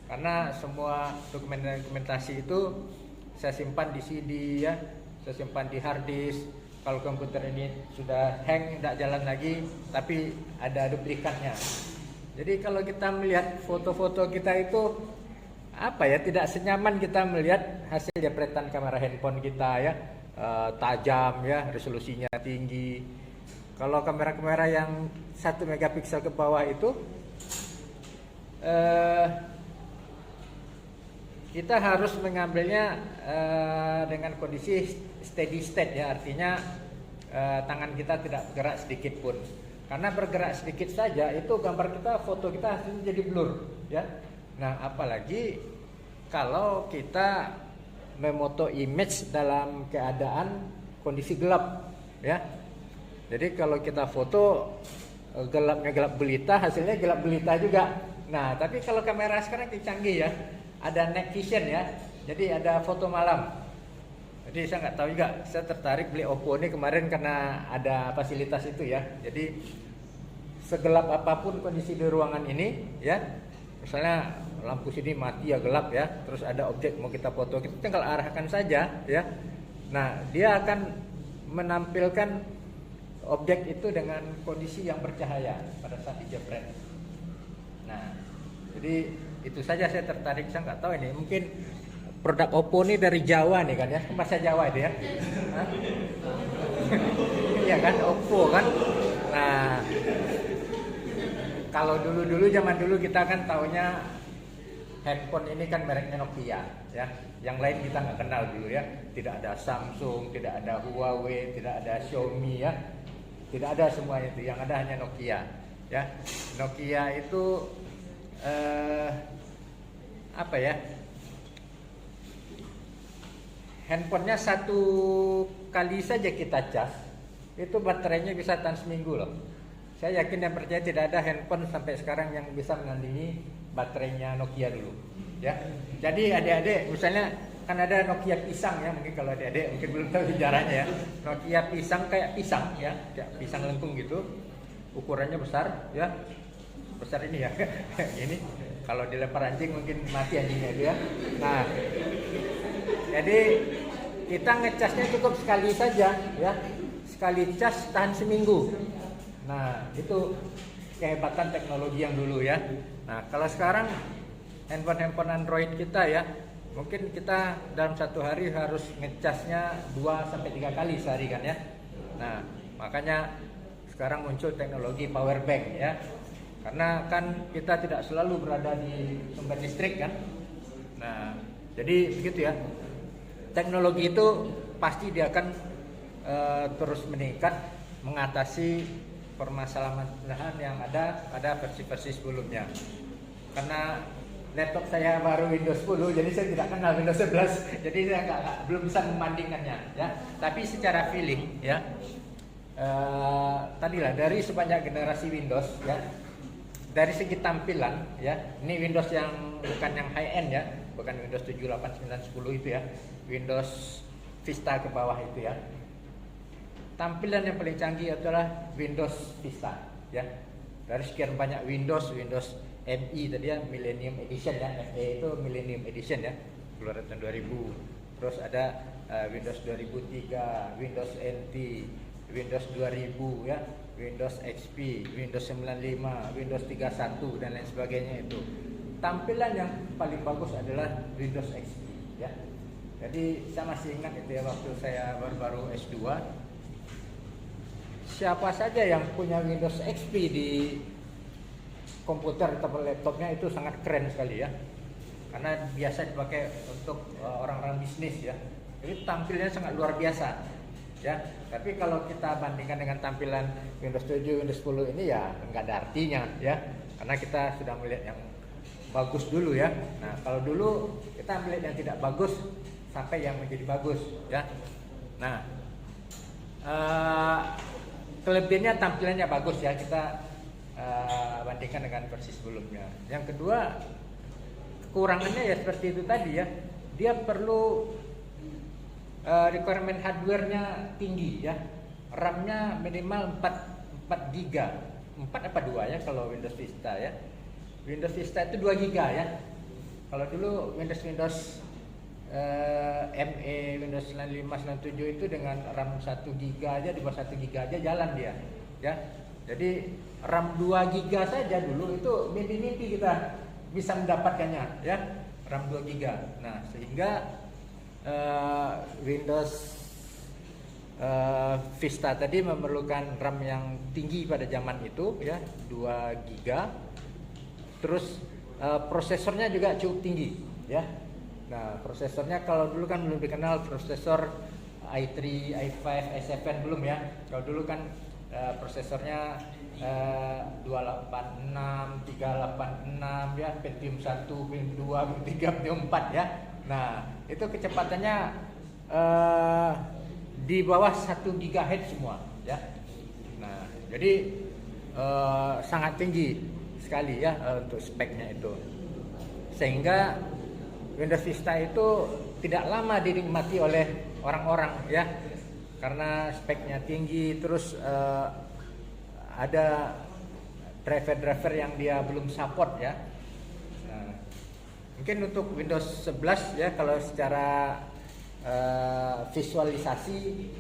Karena semua dokumentasi itu saya simpan di CD ya, saya simpan di hard disk. Kalau komputer ini sudah hang, tidak jalan lagi, tapi ada duplikatnya. Jadi kalau kita melihat foto-foto kita itu apa ya, tidak senyaman kita melihat hasil jepretan kamera handphone kita ya, tajam ya, resolusinya tinggi. Kalau kamera-kamera yang 1 megapiksel ke bawah itu kita harus mengambilnya dengan kondisi steady state ya, artinya tangan kita tidak bergerak sedikit pun. Karena bergerak sedikit saja itu gambar kita, foto kita hasilnya jadi blur ya. Nah, apalagi kalau kita memoto image dalam keadaan kondisi gelap ya. Jadi kalau kita foto gelapnya gelap belita, hasilnya gelap belita juga. Nah, tapi kalau kamera sekarang canggih ya, ada night vision ya. Jadi ada foto malam. Jadi saya nggak tahu juga, saya tertarik beli Oppo ini kemarin karena ada fasilitas itu ya. Jadi segelap apapun kondisi di ruangan ini ya, misalnya lampu sini mati ya, gelap ya, terus ada objek mau kita foto, kita tinggal arahkan saja ya. Nah, dia akan menampilkan objek itu dengan kondisi yang bercahaya pada saat dijepret. Nah, jadi itu saja saya tertarik. Saya nggak tahu ini, mungkin produk Oppo ini dari Jawa nih kan ya, bahasa Jawa itu ya. Iya kan, Oppo kan. Nah, kalau dulu zaman dulu kita kan taunya handphone ini kan mereknya Nokia ya. Yang lain kita nggak kenal dulu ya. Tidak ada Samsung, tidak ada Huawei, tidak ada Xiaomi ya. Tidak ada semuanya itu. Yang ada hanya Nokia ya. Nokia itu apa ya? Handphonenya 1 kali saja kita cas, itu baterainya bisa tahan seminggu loh. Saya yakin dan percaya tidak ada handphone sampai sekarang yang bisa menandingi baterainya Nokia dulu ya. Jadi adik-adik misalnya kan ada Nokia pisang ya, mungkin kalau adik-adik mungkin belum tahu sejarahnya ya. Nokia pisang kayak pisang ya, kayak pisang lengkung gitu, ukurannya besar ya, besar ini ya. Ini kalau dilempar anjing mungkin mati anjingnya itu ya. Nah, jadi kita ngecasnya cukup sekali saja ya, sekali cas tahan seminggu. Nah, itu kehebatan teknologi yang dulu ya. Nah, kalau sekarang handphone Android kita ya, mungkin kita dalam 1 hari harus ngecasnya 2-3 kali sehari kan ya. Nah, makanya sekarang muncul teknologi power bank ya. Karena kan kita tidak selalu berada di sumber listrik kan. Nah, jadi begitu ya. Teknologi itu pasti dia akan terus meningkat mengatasi permasalahan yang ada pada versi-versi sebelumnya. Karena laptop saya baru Windows 10, jadi saya tidak kenal Windows 11, jadi saya belum bisa membandingkannya ya. Tapi secara feeling ya, tadilah dari sebanyak generasi Windows ya, dari segi tampilan ya, ini Windows yang bukan yang high end ya, bukan Windows 7, 8, 9, 10 itu ya, Windows Vista ke bawah itu ya. Tampilan yang paling canggih adalah Windows Vista ya. Dari sekian banyak Windows MI tadi ya, Millennium Edition ya, FE itu Millennium Edition ya, keluar tahun 2000. Terus ada Windows 2003, Windows NT, Windows 2000 ya, Windows XP, Windows 95, Windows 31 dan lain sebagainya itu. Tampilan yang paling bagus adalah Windows XP ya. Jadi saya masih ingat itu ya, waktu saya baru S2, siapa saja yang punya Windows XP di komputer atau laptopnya itu sangat keren sekali ya, karena biasa dipakai untuk orang-orang bisnis ya. Jadi tampilnya sangat luar biasa ya. Tapi kalau kita bandingkan dengan tampilan Windows 7, Windows 10 ini ya nggak ada artinya ya, karena kita sudah melihat yang bagus dulu ya. Nah kalau dulu kita melihat yang tidak bagus sampai yang menjadi bagus ya. Nah kelebihannya tampilannya bagus ya, kita bandingkan dengan versi sebelumnya. Yang kedua, kekurangannya ya seperti itu tadi ya, dia perlu requirement hardware-nya tinggi ya, RAM-nya minimal 4 GB, 4 apa 2 ya kalau Windows Vista ya. Windows Vista itu 2 GB ya. Kalau dulu Windows ME, Windows 95, 97 itu dengan RAM 1 GB aja, di bawah 1 GB aja jalan dia ya. Jadi RAM 2 GB saja dulu itu mimpi-mimpi kita bisa mendapatkannya ya, RAM 2 GB. Nah sehingga Windows Vista tadi memerlukan RAM yang tinggi pada zaman itu ya, 2 GB. Terus prosesornya juga cukup tinggi ya. Nah prosesornya kalau dulu kan belum dikenal prosesor i3, i5, i7 belum ya. Kalau dulu kan prosesornya 286, 386 ya, Pentium 1, Pentium 2, Pentium 3, Pentium 4 ya. Nah itu kecepatannya di bawah 1 GHz semua ya. Nah jadi sangat tinggi sekali ya untuk speknya itu, sehingga Windows Vista itu tidak lama dinikmati oleh orang-orang ya, karena speknya tinggi. Terus ada driver-driver yang dia belum support ya. Nah, mungkin untuk Windows 11 ya, kalau secara visualisasi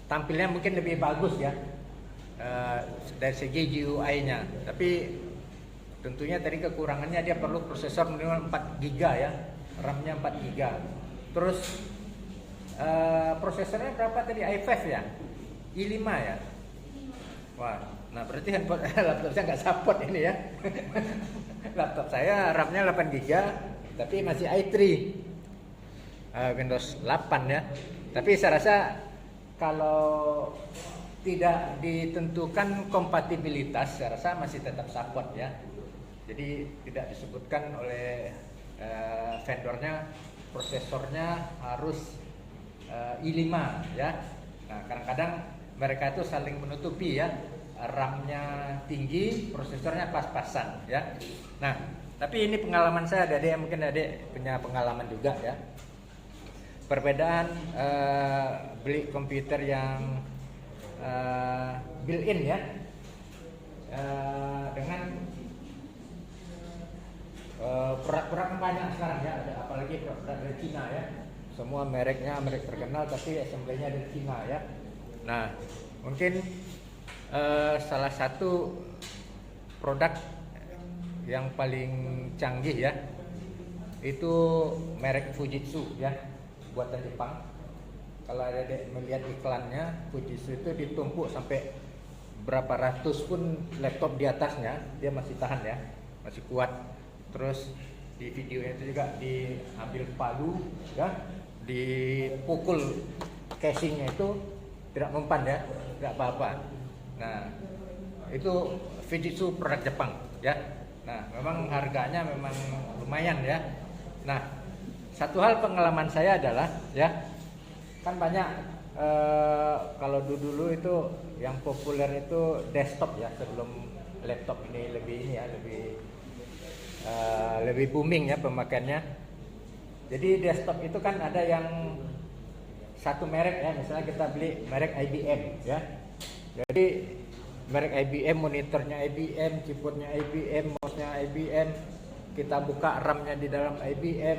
tampilnya mungkin lebih bagus ya dari segi GUI-nya. Tapi tentunya tadi kekurangannya dia perlu prosesor minimal 4 GB ya, RAM-nya 4 GB. Terus prosesornya berapa tadi? i5 ya? i5 ya? Wah, nah berarti handphone laptop saya nggak support ini ya. Laptop saya RAM-nya 8 GB, tapi masih i3 Windows 8 ya. Tapi saya rasa kalau tidak ditentukan kompatibilitas, saya rasa masih tetap support ya. Jadi tidak disebutkan oleh vendornya prosesornya harus i5 ya. Nah kadang-kadang mereka itu saling menutupi ya, RAM-nya tinggi, prosesornya pas-pasan ya. Nah tapi ini pengalaman saya, adik mungkin adik punya pengalaman juga ya. Perbedaan beli komputer yang built-in ya dengan produk-produk banyak sekarang ya, ada apalagi produk dari Cina ya. Semua mereknya merek terkenal tapi assembly-nya dari Cina ya. Nah, mungkin salah satu produk yang paling canggih ya itu merek Fujitsu ya, buatan Jepang. Kalau ada melihat iklannya, Fujitsu itu ditumpuk sampai berapa ratus pun laptop di atasnya, dia masih tahan ya, masih kuat. Terus di videonya itu juga diambil palu ya, dipukul casingnya itu tidak mempan ya, tidak apa-apa. Nah itu Fujitsu produk Jepang ya. Nah memang harganya memang lumayan ya. Nah satu hal pengalaman saya adalah ya, kan banyak kalau dulu itu yang populer itu desktop ya, sebelum laptop ini lebih booming ya pemakaiannya. Jadi desktop itu kan ada yang satu merek ya, misalnya kita beli merek IBM ya. Jadi merek IBM, monitornya IBM, keyboardnya IBM, mouse-nya IBM, kita buka RAM-nya di dalam IBM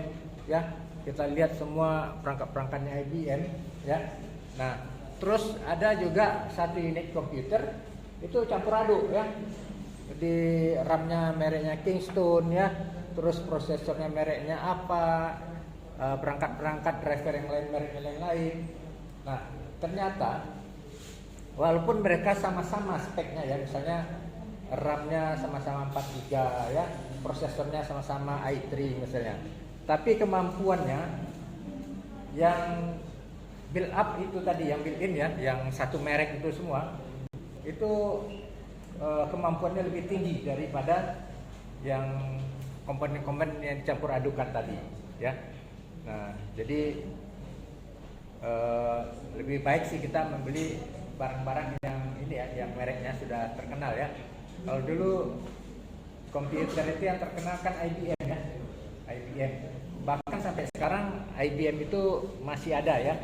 ya, kita lihat semua perangkat-perangkatnya IBM ya. Nah terus ada juga satu unit komputer itu campur aduk ya, di RAM-nya mereknya Kingston ya, terus prosesornya mereknya apa, perangkat-perangkat driver yang lain, merek yang lain. Nah, ternyata walaupun mereka sama-sama speknya ya, misalnya RAM-nya sama-sama 4 GB ya, prosesornya sama-sama i3 misalnya, tapi kemampuannya yang build up itu tadi, yang built in ya, yang satu merek itu semua itu kemampuannya lebih tinggi daripada yang komponen-komponen yang campur adukan tadi ya. Nah, jadi lebih baik sih kita membeli barang-barang yang ini ya, yang mereknya sudah terkenal ya. Kalau dulu komputer itu yang terkenal kan IBM ya, IBM. Bahkan sampai sekarang IBM itu masih ada ya,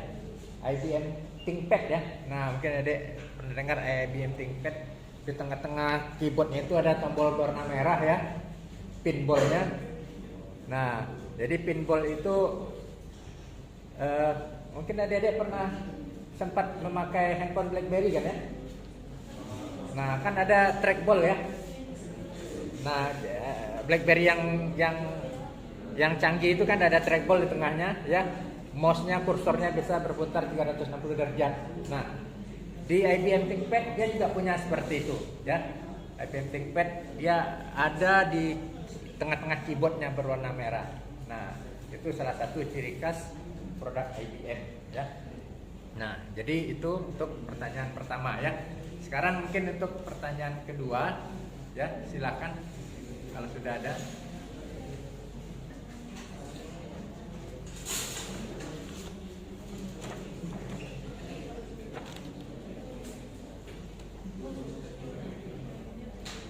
IBM ThinkPad ya. Nah, mungkin ada pernah dengar IBM ThinkPad, di tengah-tengah keyboardnya itu ada tombol berwarna merah ya, pinballnya. Nah, jadi pinball itu mungkin adik-adik pernah sempat memakai handphone BlackBerry kan ya. Nah, kan ada trackball ya. Nah, BlackBerry yang canggih itu kan ada trackball di tengahnya ya. Mouse-nya, kursornya bisa berputar 360 derajat. Nah, di IBM ThinkPad dia juga punya seperti itu ya. IBM ThinkPad dia ada di tengah-tengah keyboardnya berwarna merah. Nah, itu salah satu ciri khas produk IBM ya. Nah, jadi itu untuk pertanyaan pertama ya. Sekarang mungkin untuk pertanyaan kedua ya, silakan kalau sudah ada.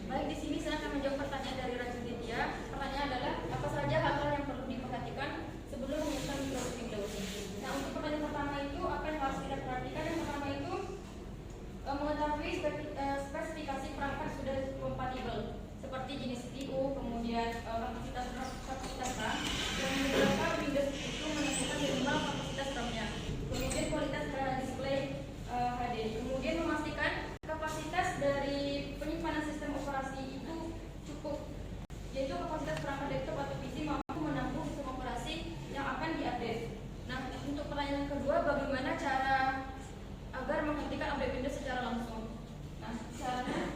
Baik, di sini saya akan menjawab pertanyaan dari Raja Ditya. Pertanyaan adalah apa saja hal-hal yang perlu diperhatikan sebelum menyusun Windows. Nah, untuk pertanyaan pertama itu apa yang harus kita perhatikan? Yang pertama itu mengetahui spesifikasi perangkat sudah kompatibel, seperti jenis CPU, kemudian kapasitas RAM, dan beberapa Windows itu menentukan minimal kapasitas RAM-nya, kemudian kualitas display HD, kemudian memastikan kapasitas dari penyimpanan sistem operasi itu cukup, yaitu kapasitas perangkat laptop atau PC mampu menampung sistem operasi yang akan diupdate. Nah, untuk pertanyaan kedua, bagaimana cara agar menghentikan update Windows secara langsung? Nah, caranya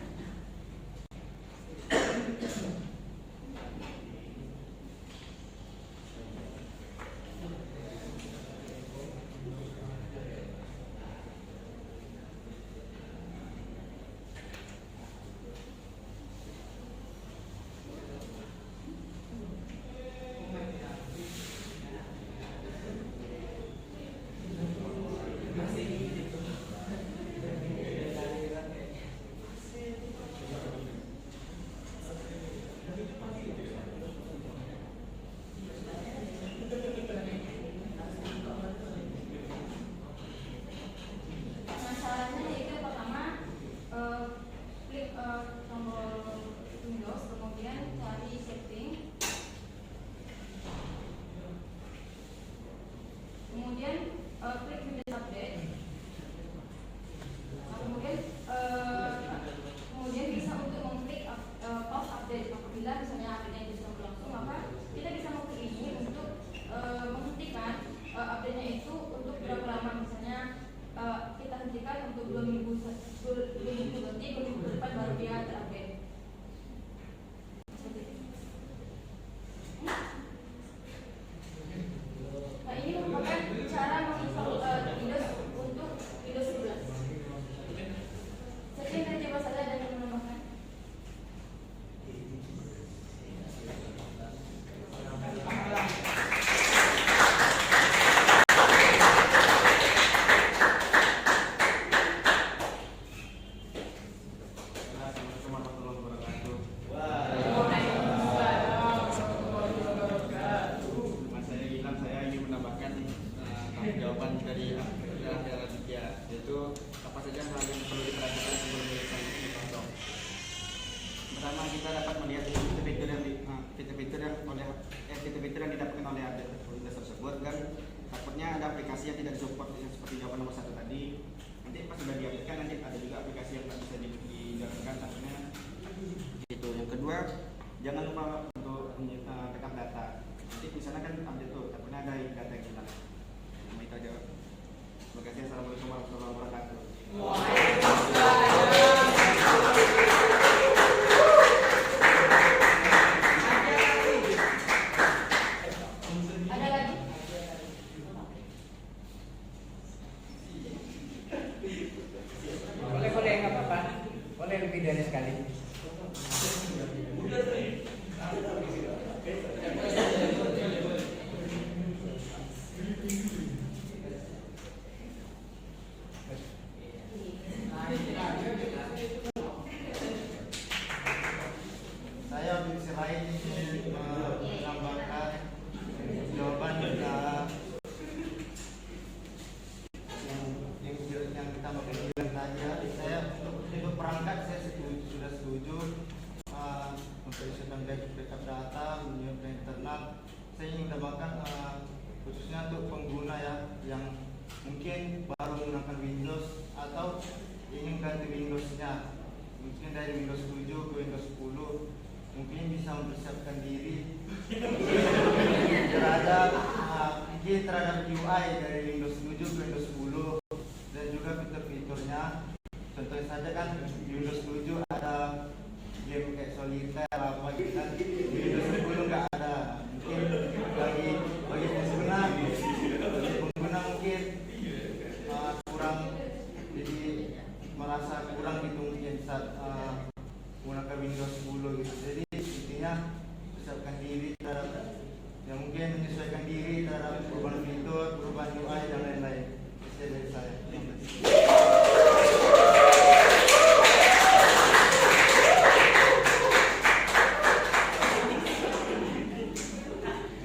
klik Windows Update. Kemudian bisa untuk mengklik pause update. Apabila misalnya update-nya bisa berlangsung, maka kita bisa mengklik ini untuk menghentikan update-nya itu untuk berapa lama. Misalnya kita hentikan untuk 2 minggu nanti, 2 minggu ke depan baru dia terupdate. Nah, ini merupakan cara menginstal Windows untuk Windows 11. Jadi kita coba saja dan menambahkan. Jawaban dari Raditya, yaitu apa saja hal yang perlu diperhatikan sebelum melakukan Microsoft. Pertama, kita dapat melihat fitur-fitur yang didapatkan oleh Windows tersebut, dan takutnya ada aplikasi yang tidak disupport seperti jawaban nomor 1 tadi. Nanti pas sudah diaplikasikan, nanti ada juga aplikasi yang tidak bisa dijalankan, takutnya gitu. Yang kedua, jangan lupa untuk backup data. Nanti misalnya kan update tuh, takutnya takutnya ada data yang hilang. Cuma itu aja. Terima kasih. Assalamualaikum warahmatullahi wabarakatuh. Ada lagi? Boleh nggak apa-apa. Boleh lebih dari sekali. Saya di sisi lain ingin menambahkan jawaban yang kita bilang tadi ya. Saya untuk perangkat saya sudah setuju untuk sistem backup data, menyiapkan internet. Saya ingin menambahkan khususnya untuk pengguna ya yang mungkin baru menggunakan Windows atau ingin ganti Windowsnya, mungkin dari Windows 7 ke Windows 10, mungkin bisa mempersiapkan diri terhadap UI dari Windows 7 ke Windows 10 dan juga fitur-fiturnya. Contohnya saja kan di Windows 7 ada game kayak solitaire apa gitu kan, di Windows 10 nggak ada. Mungkin bagi pengguna mungkin kurang, jadi merasa kurang gitu mungkin saat menggunakan Windows 10 gitu. Jadi intinya persiapkan diri terhadap yang mungkin menyesuaikan diri terhadap perubahan fitur, perubahan UI dan lain-lain. Itu dari saya. Terima kasih.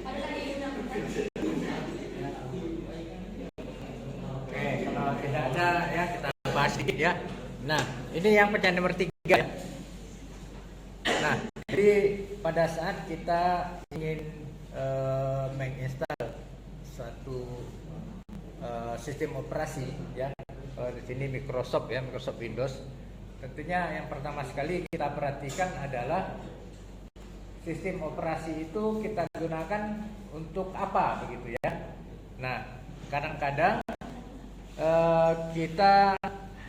Ada lagi? Oke, kalau tidak ada ya kita bahas sedikit ya. Nah, ini yang pertanyaan nomor 3 ya. Nah, jadi pada saat kita ingin menginstal suatu sistem operasi ya, di sini Microsoft ya, Microsoft Windows. Tentunya yang pertama sekali kita perhatikan adalah sistem operasi itu kita gunakan untuk apa begitu ya. Nah, kadang-kadang kita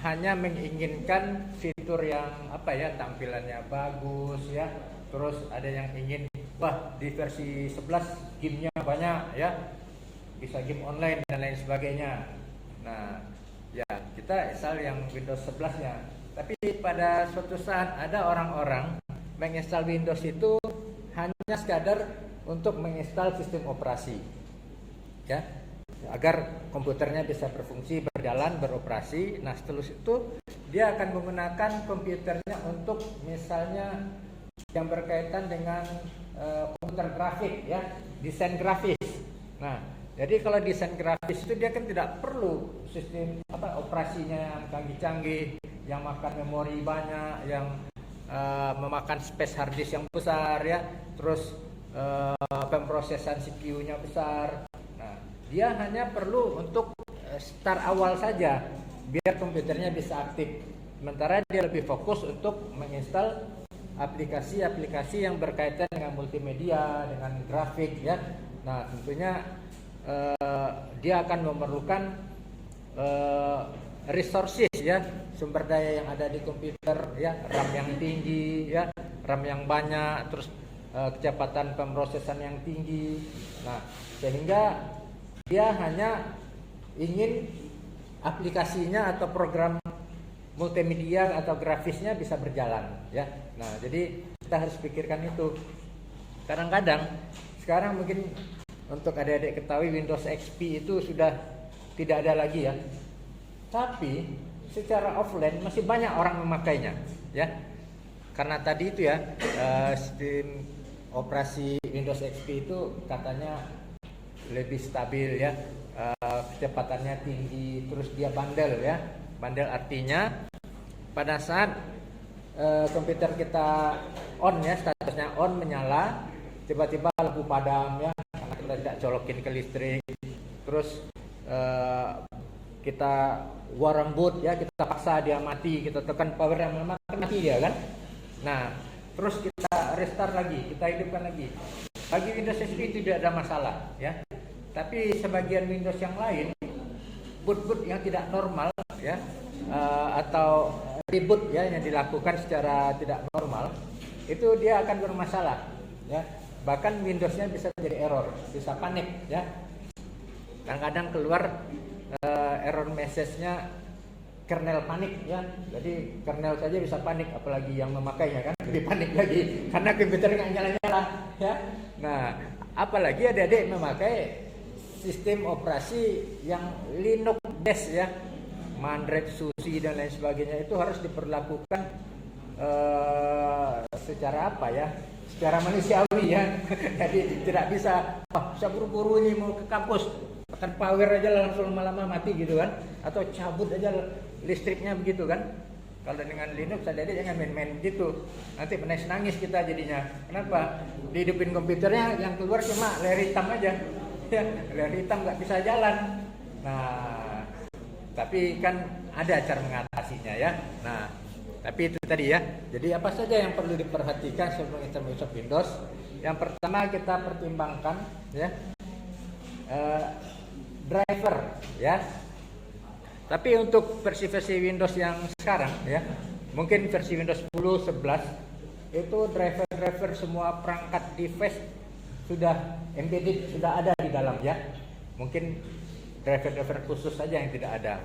hanya menginginkan fitur yang apa ya, tampilannya bagus ya. Terus ada yang ingin di versi 11 gamenya banyak ya, bisa game online dan lain sebagainya. Nah ya kita install yang Windows 11-nya. Tapi pada suatu saat ada orang-orang menginstal Windows itu hanya sekadar untuk menginstal sistem operasi ya, agar komputernya bisa berfungsi, berjalan, beroperasi. Nah setelah itu dia akan menggunakan komputernya untuk misalnya yang berkaitan dengan komputer grafik ya, desain grafis. Nah jadi kalau desain grafis itu dia kan tidak perlu sistem operasinya yang canggih-canggih, yang makan memori banyak, yang memakan space hard disk yang besar ya, terus pemrosesan CPU-nya besar. Nah, dia hanya perlu untuk start awal saja biar komputernya bisa aktif. Sementara dia lebih fokus untuk menginstal aplikasi-aplikasi yang berkaitan dengan multimedia, dengan grafik ya. Nah, tentunya dia akan memerlukan resources ya, sumber daya yang ada di komputer ya, RAM yang tinggi ya, RAM yang banyak, terus kecepatan pemrosesan yang tinggi. Nah, sehingga dia hanya ingin aplikasinya atau program multimedia atau grafisnya bisa berjalan ya. Nah, jadi kita harus pikirkan itu. Kadang-kadang sekarang mungkin untuk adik-adik ketahui Windows XP itu sudah tidak ada lagi ya. Tapi secara offline masih banyak orang memakainya ya. Karena tadi itu ya sistem operasi Windows XP itu katanya lebih stabil ya, kecepatannya tinggi, terus dia bandel ya. Bandel artinya pada saat komputer kita on ya, statusnya on, menyala, tiba-tiba lampu padam ya, karena kita tidak colokin ke listrik. Terus kita warm boot ya, kita paksa dia mati, kita tekan power yang lemah, mati dia kan. Nah, terus kita restart lagi, kita hidupkan lagi. Bagi Windows XP tidak ada masalah ya. Tapi sebagian Windows yang lain, boot yang tidak normal ya, atau reboot ya yang dilakukan secara tidak normal, itu dia akan bermasalah ya. Bahkan Windowsnya bisa jadi error, bisa panik ya. Kadang-kadang keluar error message-nya kernel panik ya. Jadi kernel saja bisa panik, apalagi yang memakainya kan lebih panik lagi karena komputer nggak nyala-nyala ya. Nah, apalagi adik-adik memakai sistem operasi yang Linux based ya, Mandrek, SUSE dan lain sebagainya, itu harus diperlakukan secara apa ya? Secara manusiawi ya. Jadi tidak bisa saya buru-buru ini mau ke kampus, tekan power aja langsung lama-lama mati gitu kan, atau cabut aja listriknya begitu kan. Kalau dengan Linux adik-adik jangan main-main gitu, nanti menangis kita jadinya. Kenapa? Dihidupin komputernya yang keluar cuma layar hitam aja ya, layar hitam nggak bisa jalan. Nah, tapi kan ada cara mengatasinya ya. Nah, tapi itu tadi ya. Jadi apa saja yang perlu diperhatikan sebelum kita menginstal Windows? Yang pertama kita pertimbangkan ya, driver ya. Tapi untuk versi-versi Windows yang sekarang ya, mungkin versi Windows 10, 11 itu driver semua perangkat device sudah embedded, sudah ada di dalam ya. Mungkin driver khusus saja yang tidak ada.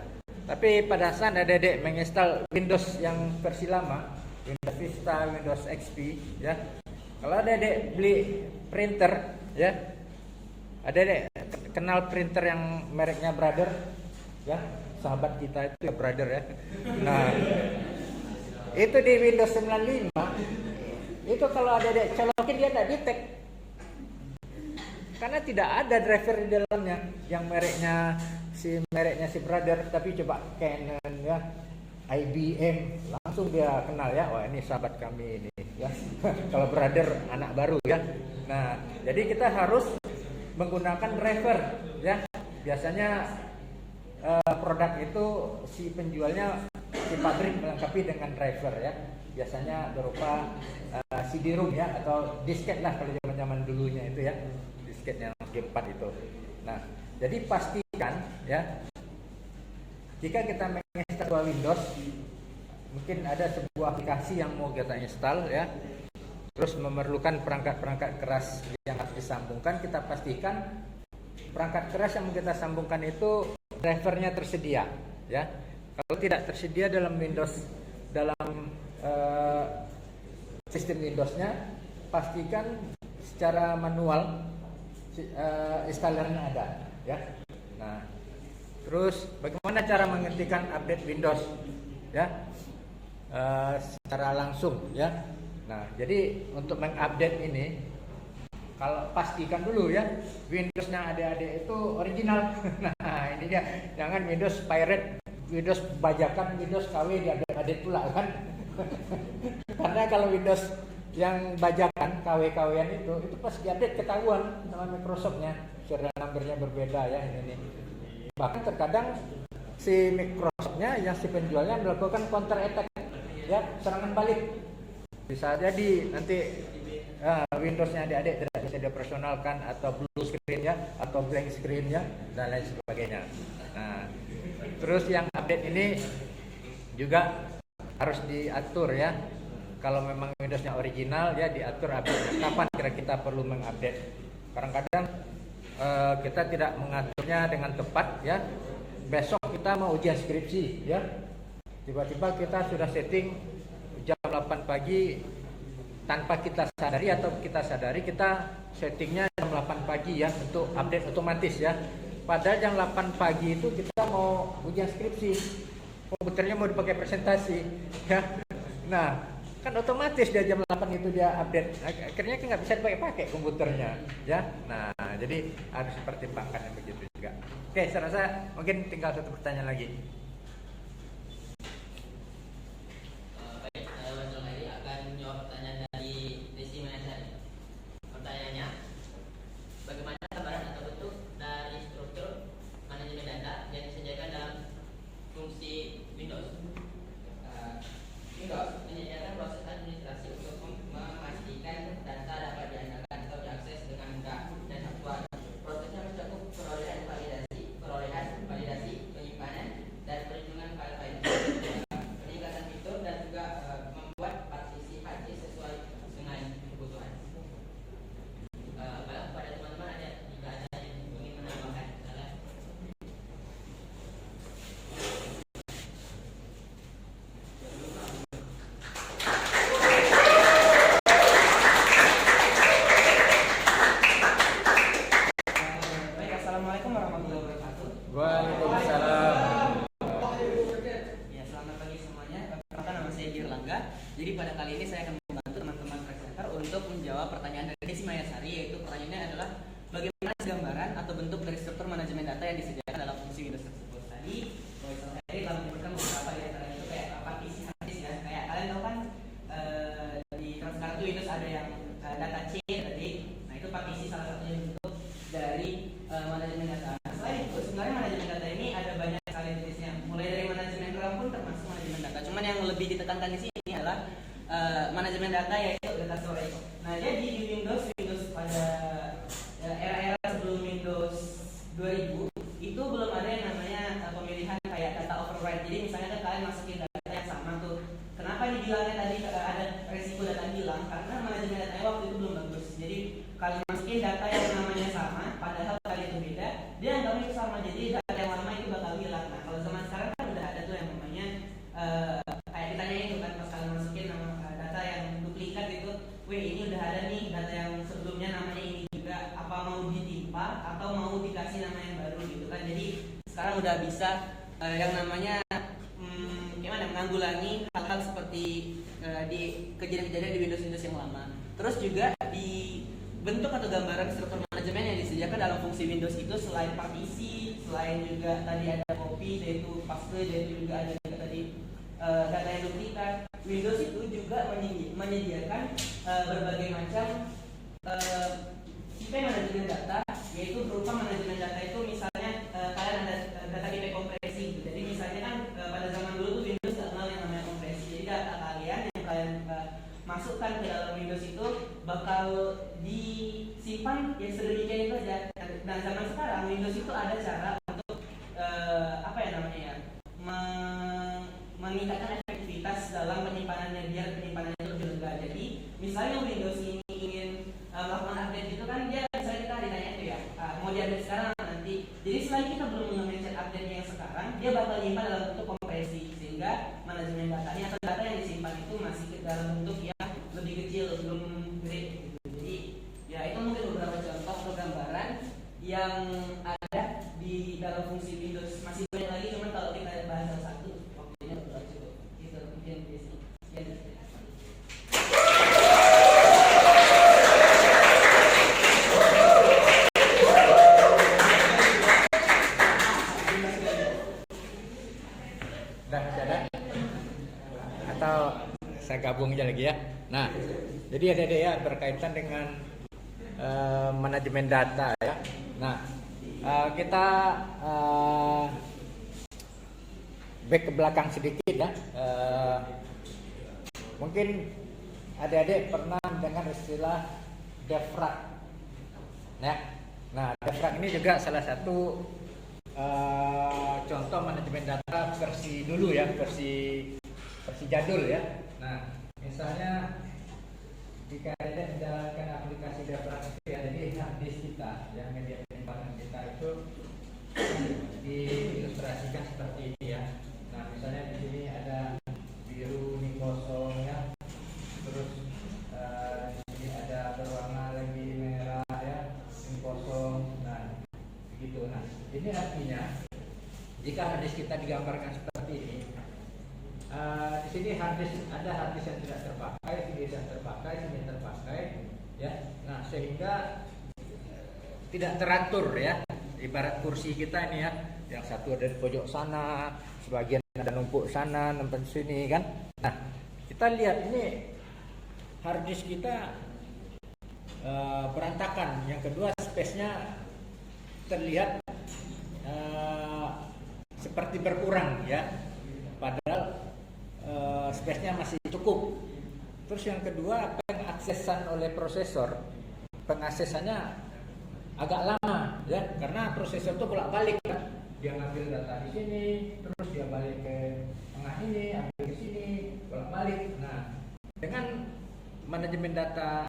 Tapi pada saat adik-adik menginstal Windows yang versi lama, Windows Vista, Windows XP ya, kalau adik-adik beli printer ya, adik-adik kenal printer yang mereknya Brother ya, sahabat kita itu ya Brother ya. Nah, itu di Windows 95 itu kalau adik-adik colokin dia tidak detect karena tidak ada driver di dalamnya yang mereknya si Brother. Tapi coba Canon ya, IBM, langsung dia kenal ya, wah ini sahabat kami ini ya. Kalau Brother anak baru ya. Nah, jadi kita harus menggunakan driver ya. Biasanya produk itu si penjualnya, si pabrik melengkapi dengan driver ya. Biasanya berupa CD-ROM ya, atau disket lah kalau zaman dulunya itu ya, disket yang G4 itu. Nah, jadi pastikan ya, jika kita menginstal sebuah Windows, mungkin ada sebuah aplikasi yang mau kita install ya, terus memerlukan perangkat keras yang harus disambungkan. Kita pastikan perangkat keras yang kita sambungkan itu drivernya tersedia ya. Kalau tidak tersedia dalam Windows, dalam sistem Windowsnya, pastikan secara manual installernya ada ya. Nah, terus bagaimana cara menghentikan update Windows ya, secara langsung ya. Nah, jadi untuk mengupdate ini, kalau pastikan dulu ya Windowsnya adik-adik itu original. Nah, ini dia, jangan Windows pirate, Windows bajakan, Windows KW diupdate pula kan. Karena kalau Windows yang bajakan, KW-KW-an itu pas diupdate ketahuan sama Microsoftnya, serial numbernya berbeda ya ini. Bahkan terkadang si Microsoftnya yang si penjualnya melakukan counter attack ya, serangan balik. Bisa jadi nanti Windowsnya adik-adik tidak bisa dioperasionalkan, atau blue screen ya, atau blank screen ya, dan lain sebagainya. Nah, terus yang update ini juga harus diatur ya. Kalau memang Windowsnya original ya, diatur update kapan kira kita perlu mengupdate. Kadang-kadang kita tidak mengaturnya dengan tepat ya. Besok kita mau ujian skripsi ya, tiba-tiba kita sudah setting jam 8 pagi tanpa kita sadari, atau kita sadari kita settingnya jam 8 pagi ya untuk update otomatis ya. Padahal jam 8 pagi itu kita mau ujian skripsi, komputernya mau dipakai presentasi ya. Nah, kan otomatis dia jam 8 itu dia update, akhirnya kan nggak bisa dipakai komputernya ya. Nah, jadi harus dipertimbangkan yang begitu juga. Oke, saya rasa mungkin tinggal satu pertanyaan lagi. Baik, langsung lagi akan menjawab pertanyaan dari Desi Manasari. Pertanyaannya, bagaimana gambaran atau bentuk dari struktur manajemen data yang disediakan dalam fungsi Windows? Windows menyediakan proses administrasi untuk memastikan data dapat diandalkan atau diakses dengan mudah dan aktual. Prosesnya mencakup Jadi pada kali ini saya akan membantu teman-teman presenter untuk menjawab pertanyaan dari Desi Mayasari, yaitu pertanyaannya adalah bagaimana gambaran atau bentuk dari struktur manajemen data yang disediakan dalam fungsi Windows tersebut. Tadi saya telah menyebutkan beberapa di antaranya itu kayak partisi harddisk ya. Kayak kalian tahu kan di sekarang itu Windows ada yang data C tadi. Nah itu partisi salah satunya bentuk dari manajemen data. Nah, selain itu sebenarnya manajemen data ini ada banyak sekali jenisnya. Mulai dari manajemen RAM pun termasuk manajemen data. Cuman yang lebih ditekankan di sini adalah manajemen data yaitu data storage. Nah jadi di Windows pada era-era sebelum Windows 2000 itu belum ada yang namanya pemilihan kayak data overwrite. Jadi misalnya kan kalian masukin data yang sama tuh. Kenapa dibilangnya tadi ada resiko data hilang? Karena manajemen data waktu itu belum bagus. Jadi kalian masukin data yang namanya sama, padahal kali itu beda, dia anggapnya itu sama. Jadi data yang lama itu bakal hilang. Nah kalau zaman sekarang kan udah ada tuh yang namanya kayak ditanya itu kan pas kalian masukin data yang duplikat itu, weh ini udah ada nih data yang sebelumnya namanya ini juga, apa mau ditimpa atau mau dikasih nama yang baru gitu kan. Jadi sekarang udah bisa yang namanya gimana menanggulangi hal-hal seperti di kejadian-kejadian di Windows yang lama. Terus juga di bentuk atau gambaran struktur manajemen yang disediakan dalam fungsi Windows itu selain partisi, selain juga tadi ada copy, yaitu paste, yaitu juga ada juga tadi data yang duplikat. Windows itu juga menyediakan berbagai macam tipe manajemen data, yaitu berupa manajemen data itu misalnya kalian ada data tipe kompresi gitu. Jadi misalnya kan pada zaman dulu tuh Windows nggak kenal yang namanya kompresi. Jadi data kalian yang kalian masukkan ke dalam Windows itu bakal disimpan ya sedemikian itu aja. Nah zaman sekarang Windows itu ada cara untuk apa ya namanya ya, meningkatkan efektivitas dalam penyimpanannya biar penyimpanannya itu lebih lega. Jadi misalnya Windows ini ingin melakukan update itu kan dia misalnya kita ditanya itu ya mau diupdate sekarang nanti. Jadi selain kita belum mengemention update-nya yang sekarang, dia bakal nyimpan dalam bentuk kompresi sehingga manajemen datanya atau data yang disimpan itu masih dalam bentuk yang lebih kecil, belum gede gitu. Jadi ya itu mungkin beberapa contoh atau gambaran yang ada di dalam fungsi Windows. Masih banyak lagi, cuman kalau kita bahas satu waktunya udah cukup. Gitu mungkin di sini. Saya gabung aja lagi ya. Nah, jadi ada ya berkaitan dengan manajemen data ya. Nah, kita back ke belakang sedikit ya. Mungkin adik-adik pernah mendengar istilah defrag. Ya. Nah, defrag ini juga salah satu contoh manajemen data versi dulu ya, versi jadul ya. Nah, misalnya jika ada menjalankan aplikasi defrag itu ya, jadi harddisk kita yang media penyimpanan kita itu diilustrasikan seperti ini ya. Nah, misalnya di sini ada biru ini kosong ya, terus di sini ada berwarna lebih merah ya, ini kosong. Nah, begitu. Nah, ini artinya jika harddisk kita digambarkan seperti ini. Di sini ada harddisk yang tidak terpakai, sini yang terpakai, sini yang terpakai, ya. Nah sehingga tidak teratur ya. Ibarat kursi kita ini ya, yang satu ada di pojok sana, sebagian ada numpuk sana, numpuk sini kan. Nah kita lihat ini harddisk kita berantakan. Yang kedua space-nya terlihat seperti berkurang ya. Padahal space-nya masih cukup. Terus yang kedua, pengaksesan oleh prosesor, pengaksesannya agak lama ya, karena prosesor itu bolak-balik kan. Dia ngambil data di sini, terus dia balik ke tengah ini, ambil di sini, bolak-balik. Nah, dengan manajemen data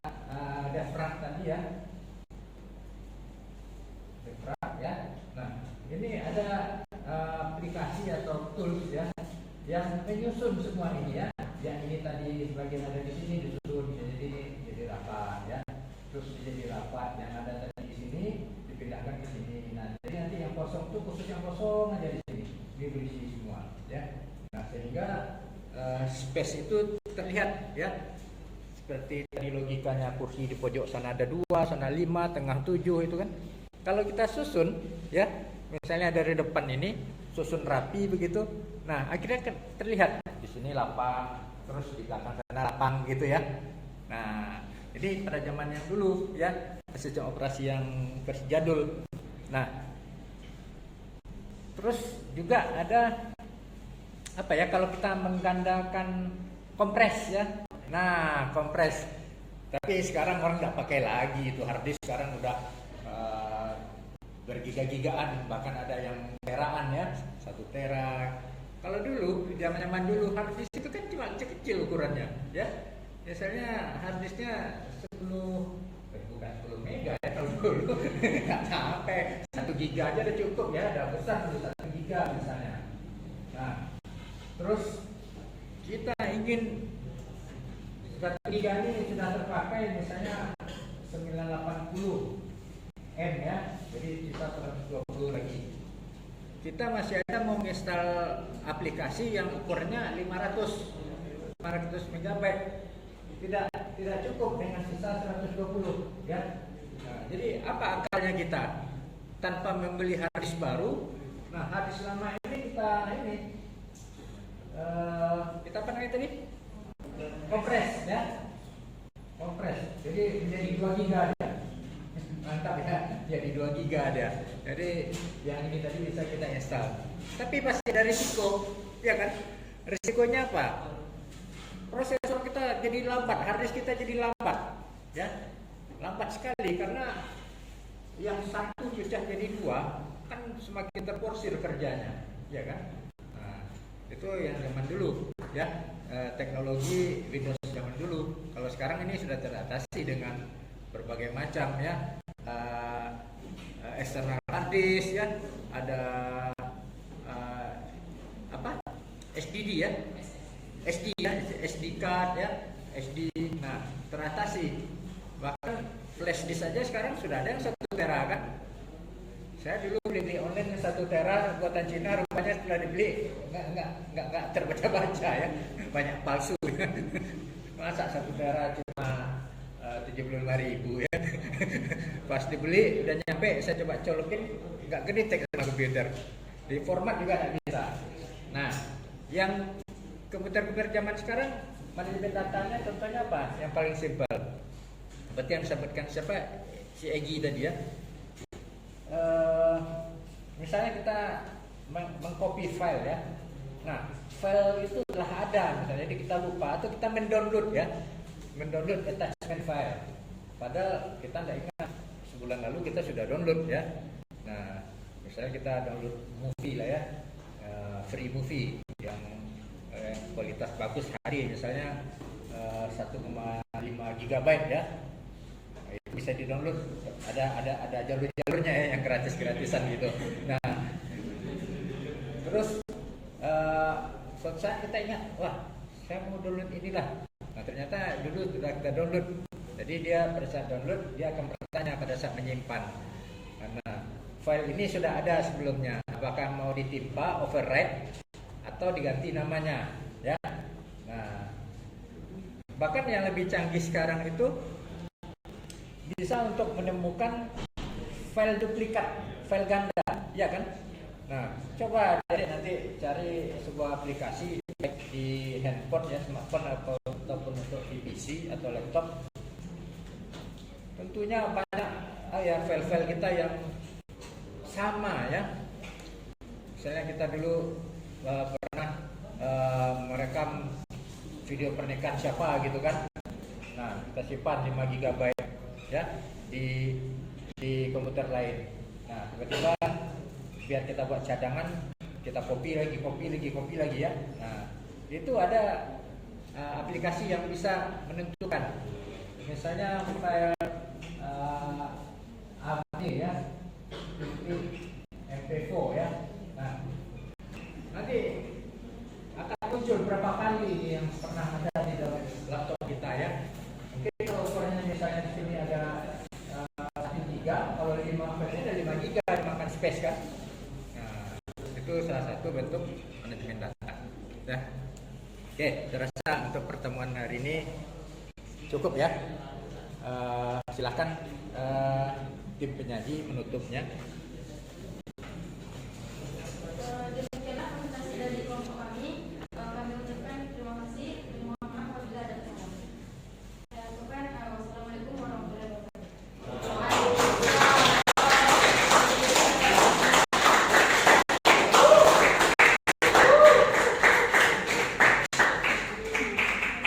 defrag tadi ya, defrag ya. Nah, ini ada aplikasi atau tools ya yang menyusun semua ini ya. Yang ini tadi sebagian ada di sini disusun jadi rapat ya. Terus jadi rapat yang ada tadi di sini dipindahkan ke sini. Nah, jadi nanti yang kosong itu khusus yang kosong aja di sini, diisi semua ya. Nah, sehingga space itu terlihat terlihat ya. Seperti tadi logikanya kursi di pojok sana ada 2, sana 5, tengah 7 itu kan. Kalau kita susun ya, misalnya dari depan ini susun rapi begitu. Nah, akhirnya terlihat di sini lapang, terus di belakang sana lapang gitu ya. Nah, ini pada zaman yang dulu ya, sistem operasi yang versi jadul. Nah, terus juga ada apa ya, kalau kita menggandakan kompres ya. Nah, kompres. Tapi sekarang orang nggak pakai lagi itu harddisk, sekarang udah bergiga-gigaan, bahkan ada yang teraan ya, 1 tera. Kalau dulu, zaman dulu harddisk itu kan cuma kecil ukurannya ya. Misalnya harddisknya 10 mega ya kalau dulu. Nggak sampai 1 giga aja udah cukup ya, udah besar tuh 1 giga misalnya. Nah, terus kita ingin 1 giga ini sudah terpakai misalnya 980 M ya, jadi kita 120 lagi. Kita masih ada mau install aplikasi yang ukurannya 500 MB. Tidak cukup dengan sisa 120 ya. Nah, jadi apa akalnya kita? Tanpa membeli harddisk baru, nah harddisk lama ini kita apa namanya tadi? Kompres ya. Kompres. Jadi menjadi 2 giga dia. Mantap ya, jadi 2 giga dia. Jadi yang ini tadi bisa kita install. Tapi pasti ada risiko, ya kan? Risikonya apa? Prosesor kita jadi lambat, harddisk kita jadi lambat, ya, lambat sekali karena yang satu bisa jadi 2 kan semakin terporsir kerjanya, ya kan? Nah, itu yang zaman dulu, ya, teknologi Windows zaman dulu. Kalau sekarang ini sudah teratasi dengan berbagai macam ya, eksternal harddisk ya, ada SSD ya. SD ya, SD card ya, SD. Nah, teratasi. Bahkan flash disk saja sekarang sudah ada yang 1 tera kan. Saya dulu beli online yang 1 tera buatan Cina, rupanya setelah dibeli enggak terbaca-baca ya. Banyak palsu. Masa 1 tera cuma 75.000 ya. Pas dibeli udah nyampe, saya coba colokin enggak kedetek sama komputer. Di format juga enggak bisa. Nah, yang komputer-komputer zaman sekarang manajemen datanya contohnya apa? Yang paling simpel. Seperti yang disebutkan siapa? Si Egi tadi ya. Misalnya kita mengcopy file ya. Nah, file itu telah ada misalnya, jadi kita lupa atau kita mendownload ya. Mendownload attachment file. Padahal kita tidak ingat sebulan lalu kita sudah download ya. Nah, misalnya kita download movie lah ya. Free movie yang kualitas bagus hari misalnya 1,5 GB ya, itu bisa di download, ada jalur-jalurnya ya, yang gratisan gitu. Nah, terus suatu saat kita ingat, wah saya mau download inilah. Nah, ternyata dulu sudah kita download. Jadi dia pada saat download dia akan bertanya pada saat menyimpan, karena file ini sudah ada sebelumnya, apakah mau ditimpa, overwrite atau diganti namanya ya. Nah, bahkan yang lebih canggih sekarang itu bisa untuk menemukan file duplikat, file ganda, ya kan? Nah, coba nanti cari sebuah aplikasi baik di handphone ya, smartphone ataupun untuk di PC atau laptop. Tentunya banyak ya file-file kita yang sama ya. Misalnya kita dulu pernah merekam video pernikahan siapa gitu kan. Nah, kita simpan 5 GB ya di komputer lain. Nah, tiba-tiba biar kita buat cadangan, kita copy lagi ya. Nah, itu ada aplikasi yang bisa menentukan. Misalnya file ini ya, MP4 ya. Nah, nanti akan muncul berapa kali yang pernah ada di dalam laptop kita ya. Mungkin kalau ukurannya misalnya di sini ada 3, kalau 5 versi ada 5 GB makan space kan. Nah, itu salah satu bentuk manajemen data. Nah, Oke, terasa untuk pertemuan hari ini cukup ya. Silakan tim penyaji menutupnya.